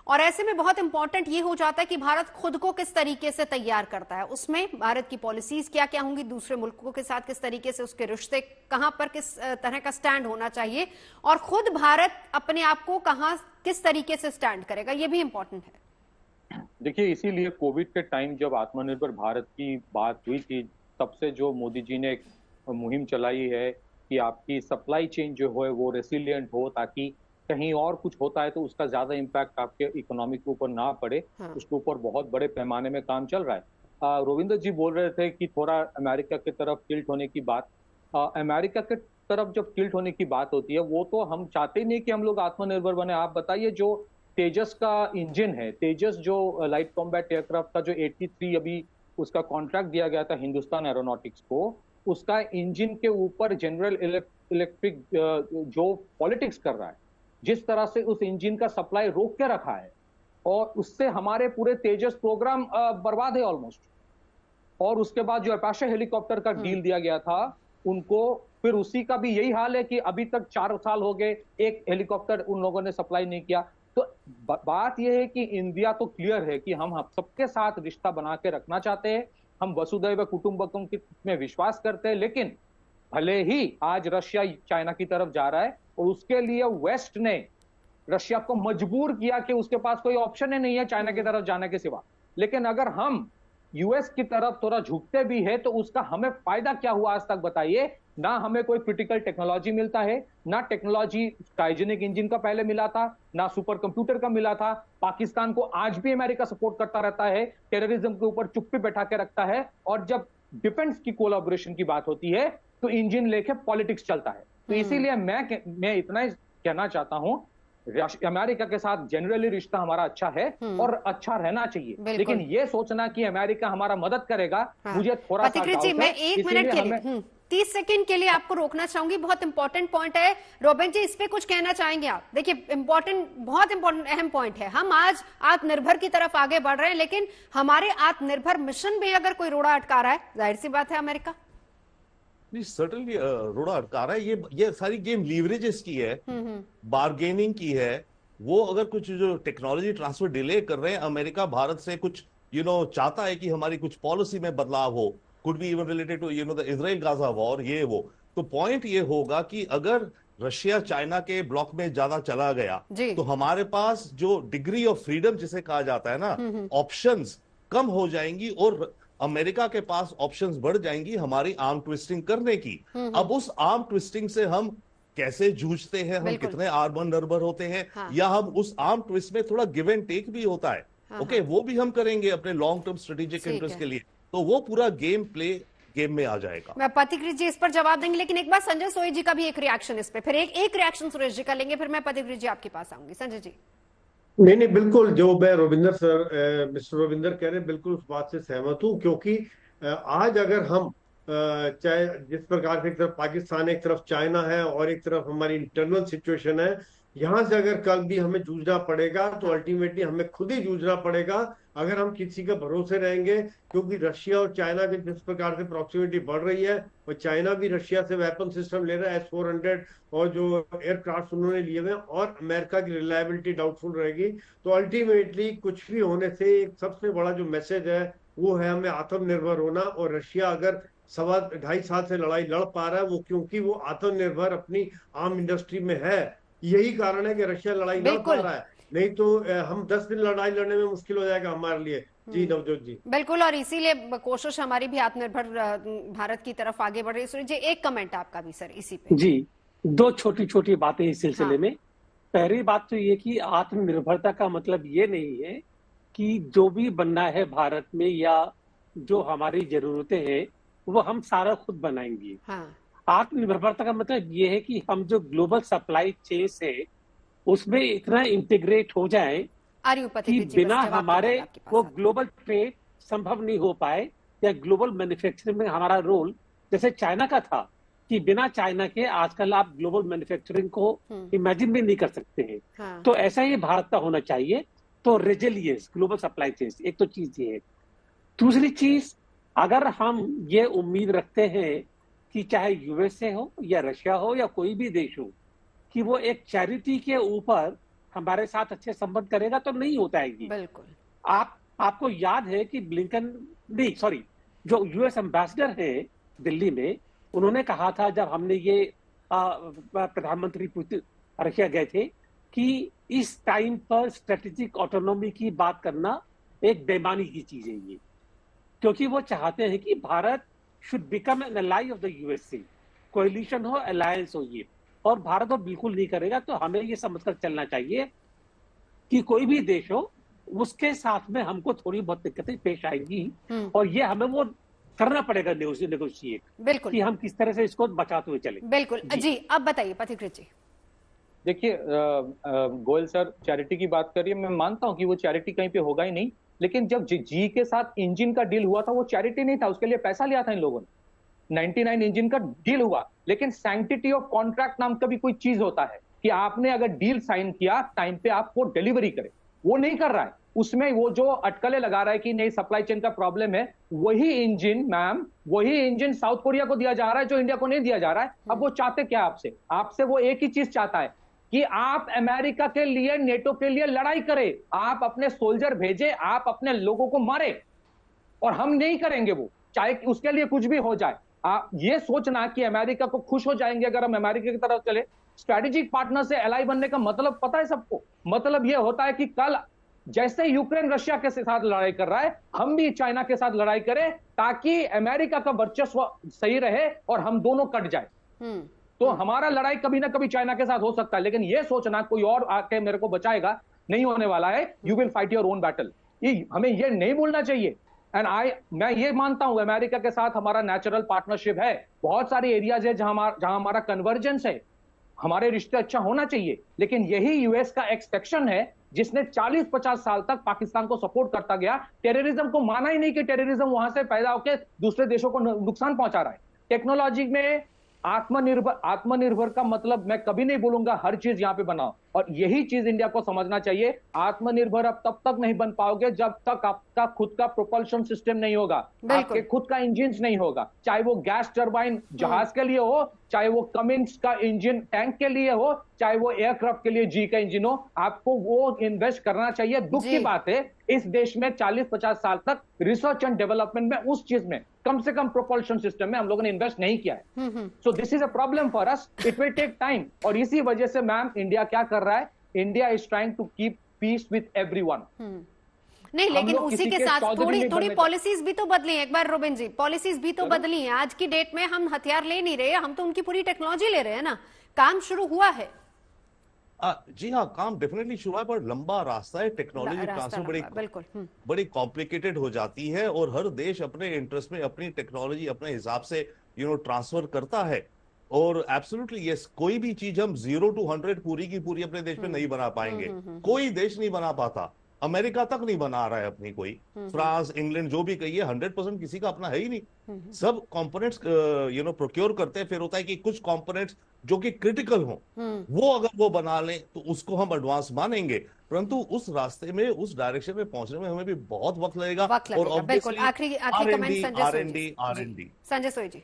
[SPEAKER 1] और ऐसे में बहुत इंपॉर्टेंट ये हो जाता है कि भारत खुद को किस तरीके से तैयार करता है। उसमें भारत की पॉलिसीज क्या क्या होंगी, दूसरे मुल्कों के साथ किस तरीके से उसके रिश्ते, कहां पर किस तरह का स्टैंड होना चाहिए, और खुद भारत अपने आप को कहां किस तरीके से स्टैंड करेगा, ये भी इंपॉर्टेंट है।
[SPEAKER 8] देखिए, इसीलिए कोविड के टाइम जब आत्मनिर्भर भारत की बात हुई थी तब से जो मोदी जी ने एक मुहिम चलाई है कि आपकी सप्लाई चेन जो है वो रेसिलिएंट हो, ताकि कहीं और कुछ होता है तो उसका ज्यादा इम्पैक्ट आपके इकोनॉमी के ऊपर ना पड़े, उसके ऊपर बहुत बड़े पैमाने में काम चल रहा है। रविंद्र जी बोल रहे थे कि थोड़ा अमेरिका की तरफ टिल्ट होने की बात। अमेरिका के तरफ जब टिल्ट होने की बात होती है, वो तो हम चाहते नहीं कि हम लोग आत्मनिर्भर बने। आप बताइए, जो तेजस का इंजन है, तेजस जो लाइट कॉम्बैट एयरक्राफ्ट का जो 83 अभी उसका कॉन्ट्रैक्ट दिया गया था हिंदुस्तान एरोनॉटिक्स को, उसका इंजन के ऊपर जनरल इलेक्ट्रिक जो पॉलिटिक्स कर रहा है, जिस तरह से उस इंजन का सप्लाई रोक के रखा है, और उससे हमारे पूरे तेजस प्रोग्राम बर्बाद है ऑलमोस्ट। और उसके बाद जो अपाचे हेलीकॉप्टर का डील दिया गया था उनको, फिर उसी का भी यही हाल है कि अभी तक 4 साल हो गए, एक हेलीकॉप्टर उन लोगों ने सप्लाई नहीं किया। तो बात यह है कि इंडिया तो क्लियर है कि हम सबके साथ रिश्ता बना के रखना चाहते हैं, हम वसुधैव कुटुंबकम में विश्वास करते हैं, लेकिन भले ही आज रशिया चाइना की तरफ जा रहा है और उसके लिए वेस्ट ने रशिया को मजबूर किया कि उसके पास कोई ऑप्शन ही नहीं है चाइना की तरफ जाने के सिवा। लेकिन अगर हम यूएस की तरफ थोड़ा झुकते भी है तो उसका हमें फायदा क्या हुआ आज तक बताइए? ना हमें कोई क्रिटिकल टेक्नोलॉजी मिलता है, ना टेक्नोलॉजी क्रायोजेनिक इंजन का पहले मिला था, ना सुपर कंप्यूटर का मिला था। पाकिस्तान को आज भी अमेरिका सपोर्ट करता रहता है, टेररिज्म के ऊपर चुप्पी बैठा के रखता है, और जब डिफेंस की कोलैबोरेशन की बात होती है तो इंजन लेके पॉलिटिक्स चलता है। तो इसीलिए मैं इतना ही कहना चाहता हूं, अमेरिका के साथ जनरली रिश्ता हमारा अच्छा है और अच्छा रहना चाहिए, लेकिन ये सोचना कि अमेरिका हमारा मदद करेगा, मुझे थोड़ा सा डाउट है।
[SPEAKER 1] मैं 1 मिनट के लिए 30 सेकंड के लिए आपको रोकना चाहूंगी, बहुत इंपॉर्टेंट पॉइंट है। रोबिन जी, इस पे कुछ कहना चाहेंगे आप? देखिए, बहुत इंपॉर्टेंट अहम पॉइंट है। हम आज आत्मनिर्भर की तरफ आगे बढ़ रहे हैं, लेकिन हमारे आत्मनिर्भर मिशन में अगर कोई रोड़ा अटका रहा है, जाहिर सी बात है अमेरिका
[SPEAKER 7] सर्टनली रोड़ा अटका रहा है। ये सारी गेम लीवरेजेस की है, बार्गेनिंग की है। वो अगर कुछ जो टेक्नोलॉजी ट्रांसफर डिले कर रहे हैं, अमेरिका भारत से कुछ चाहता है कि हमारी कुछ पॉलिसी में बदलाव हो, could be even related to the Israel Gaza war, ये वो। तो पॉइंट ये होगा कि अगर रशिया चाइना के ब्लॉक में ज्यादा चला गया तो हमारे पास जो डिग्री ऑफ फ्रीडम जिसे कहा जाता है ना, ऑप्शंस कम हो जाएंगी और अमेरिका के पास ऑप्शंस बढ़ जाएंगी हमारी आर्म ट्विस्टिंग करने की। अब उस आर्म ट्विस्टिंग से हम कैसे जूझते हैं, हम कितने आत्मनिर्भर होते हैं, या हम उस आर्म ट्विस्ट में थोड़ा गिव एंड टेक भी होता है, ओके, वो भी हम करेंगे अपने लॉन्ग टर्म स्ट्रेटेजिक इंटरेस्ट के लिए। तो वो पूरा गेम में आ जाएगा।
[SPEAKER 1] मैं पथिकृत जी इस पर जवाब देंगे, लेकिन एक बार संजय सोई जी का भी एक रिएक्शन इस पे, फिर एक रिएक्शन सुरेश जी का लेंगे, फिर मैं पथिकृत जी आपके पास आऊंगी। संजय जी।
[SPEAKER 5] नहीं, बिल्कुल जो मैं मिस्टर रविंदर कह रहे हैं, बिल्कुल उस बात से सहमत हूं, क्योंकि आज अगर हम चाहे जिस प्रकार से एक तरफ पाकिस्तान, एक तरफ चाइना है और एक तरफ हमारी इंटरनल सिचुएशन है, यहाँ से अगर कल भी हमें जूझना पड़ेगा तो अल्टीमेटली हमें खुद ही जूझना पड़ेगा अगर हम किसी के भरोसे रहेंगे। क्योंकि रशिया और चाइना की जिस प्रकार से प्रॉक्सिमिटी बढ़ रही है, और चाइना भी रशिया से वेपन सिस्टम ले रहा है, S-400 और जो एयरक्राफ्ट उन्होंने लिए हुए हैं, और अमेरिका की रिलायबिलिटी डाउटफुल रहेगी। तो अल्टीमेटली कुछ भी होने से एक सबसे बड़ा जो मैसेज है वो है हमें आत्मनिर्भर होना। और रशिया अगर 2.5 साल से लड़ाई लड़ पा रहा है, वो क्योंकि वो आत्मनिर्भर अपनी आर्म इंडस्ट्री में है। यही कारण है कि रशिया लड़ाई लड़ पा रहा है, नहीं तो हम 10 दिन लड़ाई लड़ने में मुश्किल हो जाएगा हमारे लिए। जी नवजोत जी।
[SPEAKER 1] बिल्कुल, और इसीलिए कोशिश हमारी भी आत्मनिर्भर भारत की तरफ आगे बढ़ रही है। जी, एक कमेंट आपका भी सर इसी पे।
[SPEAKER 6] जी, 2 छोटी छोटी बातें इस सिलसिले में। पहली बात तो ये कि आत्मनिर्भरता का मतलब ये नहीं है कि जो भी बनना है भारत में या जो हमारी जरूरतें हैं वो हम सारा खुद बनाएंगे। आत्मनिर्भरता का मतलब ये है कि हम जो ग्लोबल सप्लाई चेन है उसमें इतना इंटीग्रेट हो जाए कि बिना हमारे वो ग्लोबल ट्रेड संभव नहीं हो पाए, या ग्लोबल मैन्युफैक्चरिंग में हमारा रोल जैसे चाइना का था कि बिना चाइना के आजकल आप ग्लोबल मैन्युफैक्चरिंग को इमेजिन भी नहीं कर सकते हैं। तो ऐसा ही भारत का होना चाहिए। तो रेजिलियंस, ग्लोबल सप्लाई चेन, एक तो चीज ये है। दूसरी चीज, अगर हम ये उम्मीद रखते हैं कि चाहे यूएसए हो या रशिया हो या कोई भी देश हो कि वो एक चैरिटी के ऊपर हमारे साथ अच्छे संबंध करेगा, तो नहीं होता है।
[SPEAKER 1] बिल्कुल।
[SPEAKER 6] आपको याद है कि जो यूएस एम्बेसडर है दिल्ली में, उन्होंने कहा था जब हमने ये प्रधानमंत्री रशिया गए थे कि इस टाइम पर स्ट्रेटेजिक ऑटोनॉमी की बात करना एक बेईमानी की चीज है ये, क्योंकि वो चाहते हैं कि Bharat should become an ally of the USA, coalition हो, अलायंस हो ये, और भारत वो बिल्कुल नहीं करेगा। तो हमें ये समझकर चलना चाहिए कि कोई भी देश हो उसके साथ में हमको थोड़ी बहुत दिक्कतें पेश आएंगी, और ये हमें वो करना पड़ेगा नेगोशिएट,
[SPEAKER 1] बिल्कुल,
[SPEAKER 6] कि हम किस तरह से इसको बचाते हुए चले।
[SPEAKER 1] बिल्कुल जी, अब बताइए पथिकृत जी।
[SPEAKER 8] देखिए गोयल सर चैरिटी की बात करिए, मैं मानता हूं कि वो चैरिटी कहीं पे होगा ही नहीं, लेकिन जब जी के साथ इंजन का डील हुआ था वो चैरिटी नहीं था, उसके लिए पैसा लिया था इन लोगों ने। 99 इंजन का डील हुआ, लेकिन सैंक्टिटी ऑफ कॉन्ट्रैक्ट नाम का भी कोई चीज होता है कि आपने अगर डील साइन किया टाइम पे आपको डिलीवरी करे, वो नहीं कर रहा है। उसमें वो जो अटकलें लगा रहा है कि नहीं सप्लाई चेन का प्रॉब्लम है, वही इंजन मैम, वही इंजन साउथ कोरिया को दिया जा रहा है जो इंडिया को नहीं दिया जा रहा है। अब वो चाहते क्या आपसे वो एक ही चीज चाहता है कि आप अमेरिका के लिए, नेटो के लिए लड़ाई करें, आप अपने सोल्जर भेजे, आप अपने लोगों को मारे, और हम नहीं करेंगे वो, चाहे उसके लिए कुछ भी हो जाए। आप ये सोचना कि अमेरिका को खुश हो जाएंगे अगर हम अमेरिका की तरफ चले। स्ट्रेटेजिक पार्टनर से एलाई बनने का मतलब पता है सबको, मतलब यह होता है कि कल जैसे यूक्रेन रशिया के साथ लड़ाई कर रहा है, हम भी चाइना के साथ लड़ाई करें ताकि अमेरिका का वर्चस्व सही रहे और हम दोनों कट जाए। तो हमारा लड़ाई कभी ना कभी चाइना के साथ हो सकता है, लेकिन यह सोचना कोई और आके मेरे को बचाएगा, नहीं होने वाला है। You will fight your own battle, हमें यह नहीं भूलना चाहिए। एंड मैं ये मानता हूं अमेरिका के साथ हमारा नेचुरल पार्टनरशिप है, बहुत सारी एरियाज है जहां हमारा कन्वर्जेंस है, हमारे रिश्ते अच्छा होना चाहिए। लेकिन यही यूएस का एक्सपेक्शन है जिसने 40-50 साल तक पाकिस्तान को सपोर्ट करता गया, टेररिज्म को माना ही नहीं कि टेररिज्म वहां से पैदा होकर दूसरे देशों को नुकसान पहुंचा रहा है। टेक्नोलॉजी में आत्मनिर्भर का मतलब मैं कभी नहीं बोलूंगा हर चीज यहां पे बनाओ, और यही चीज इंडिया को समझना चाहिए। आत्मनिर्भर आप तब तक नहीं बन पाओगे जब तक आपका खुद का प्रोपल्शन सिस्टम नहीं होगा, आपके खुद का इंजन नहीं होगा, चाहे वो गैस टरबाइन जहाज के लिए हो, चाहे वो कमिंस का इंजन टैंक के लिए हो, चाहे वो एयरक्राफ्ट के लिए जी का इंजन हो, आपको वो इन्वेस्ट करना चाहिए। दुख की बात है इस देश में 40-50 साल तक रिसर्च एंड डेवलपमेंट में, उस चीज में कम से कम प्रोपल्शन सिस्टम में हम लोगों ने इन्वेस्ट नहीं किया है। So this is a problem for us, it will take time. और इसी वजह से मैम इंडिया क्या कर रहा है, India is trying to keep peace with everyone.
[SPEAKER 1] नहीं, लेकिन उसी के साथ थोड़ी पॉलिसीज भी तो बदली हैं। एक बार रोबिन जी, पॉलिसीज भी तो बदली हैं। आज की डेट में हम हथियार ले नहीं रहे, हम तो उनकी पूरी टेक्नोलॉजी ले रहे हैं ना। काम शुरू हुआ है।
[SPEAKER 7] जी हाँ, काम डेफिनेटली शुरू है, पर लंबा रास्ता है। टेक्नोलॉजी ट्रांसफर बड़ी कॉम्प्लिकेटेड हो जाती है, और हर देश अपने इंटरेस्ट में अपनी टेक्नोलॉजी अपने हिसाब से ट्रांसफर करता है। और एब्सोल्युटली यस, कोई भी चीज हम 0 to 100 पूरी की पूरी अपने देश में नहीं बना पाएंगे। कोई देश नहीं बना पाता, अमेरिका तक नहीं बना रहा है अपनी कोई, फ्रांस, इंग्लैंड जो भी कहिए, 100% किसी का अपना है ही नहीं। सब कंपोनेंट्स प्रोक्योर करते हैं। फिर होता है कि कुछ कंपोनेंट्स जो कि क्रिटिकल हो, वो अगर वो बना लें तो उसको हम एडवांस मानेंगे, परंतु उस रास्ते में, उस डायरेक्शन में पहुंचने में हमें भी बहुत वक्त लगेगा। और
[SPEAKER 1] बिल्कुल आखिरी कमेंट
[SPEAKER 7] R&D
[SPEAKER 1] संजय सोई जी।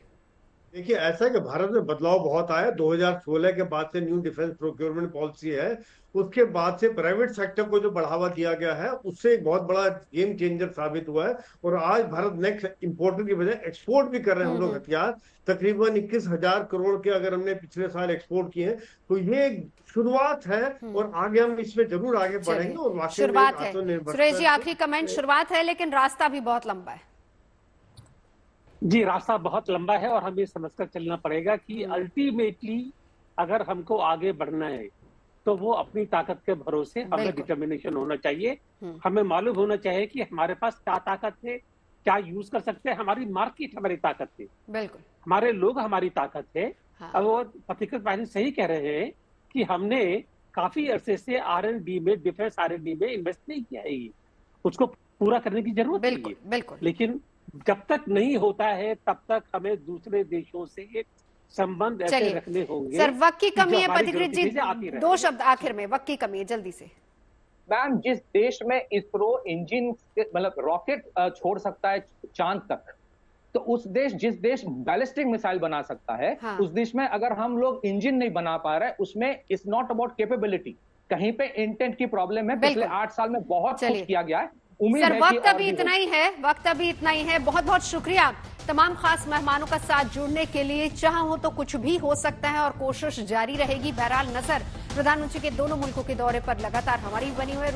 [SPEAKER 5] देखिए, ऐसा है कि भारत में बदलाव बहुत आया। 2016 के बाद से न्यू डिफेंस प्रोक्योरमेंट पॉलिसी है, उसके बाद से प्राइवेट सेक्टर को जो बढ़ावा दिया गया है, उससे एक बहुत बड़ा गेम चेंजर साबित हुआ है। और आज भारत नेक्स्ट इंपोर्टर की बजाय एक्सपोर्ट भी कर रहे हैं हम लोग हथियार। तकरीबन 21,000 करोड़ के अगर हमने पिछले साल एक्सपोर्ट किए हैं, तो ये एक शुरुआत है, और आगे हम इसमें जरूर आगे बढ़ेंगे। और वाकई
[SPEAKER 1] शुरुआत है सुरेश जी, आखिरी कमेंट, शुरुआत है लेकिन रास्ता भी बहुत लंबा है।
[SPEAKER 6] जी, रास्ता बहुत लंबा है, और हमें समझकर चलना पड़ेगा कि अल्टीमेटली अगर हमको आगे बढ़ना है तो वो अपनी ताकत के भरोसे हमें डिटर्मिनेशन होना चाहिए। हमें मालूम होना चाहिए कि हमारे पास क्या ताकत है, क्या यूज कर सकते हैं, हमारी मार्केट हमारी ताकत है,
[SPEAKER 1] बिल्कुल
[SPEAKER 6] हमारे लोग हमारी ताकत है। अब वो पथिकृत भाई सही कह रहे हैं कि हमने काफी अरसे से R&D में, डिफेंस R&D में इन्वेस्ट नहीं किया है, उसको पूरा करने की जरूरत है।
[SPEAKER 1] बिल्कुल, लेकिन
[SPEAKER 6] जब तक नहीं होता है तब तक हमें दूसरे देशों से संबंध ऐसे रखने होंगे।
[SPEAKER 1] सर, वक्त की कमी है पथिकृत जी, 2 शब्द आखिर में, वक्त की कमी है, जल्दी से।
[SPEAKER 8] मैम, जिस देश में इसरो इंजन मतलब रॉकेट छोड़ सकता है चांद तक, तो जिस देश बैलिस्टिक मिसाइल बना सकता है, उस देश में अगर हम लोग इंजन नहीं बना पा रहे, उसमें इट्स नॉट अबाउट कैपेबिलिटी, कहीं पे इंटेंट की प्रॉब्लम है। पिछले 8 साल में बहुत कुछ किया गया है।
[SPEAKER 1] सर, वक्त अभी इतना ही है, वक्त अभी इतना ही है। बहुत बहुत शुक्रिया तमाम खास मेहमानों का साथ जुड़ने के लिए। चाह हो तो कुछ भी हो सकता है, और कोशिश जारी रहेगी। बहरहाल नजर प्रधानमंत्री के दोनों मुल्कों के दौरे पर लगातार हमारी बनी हुई है।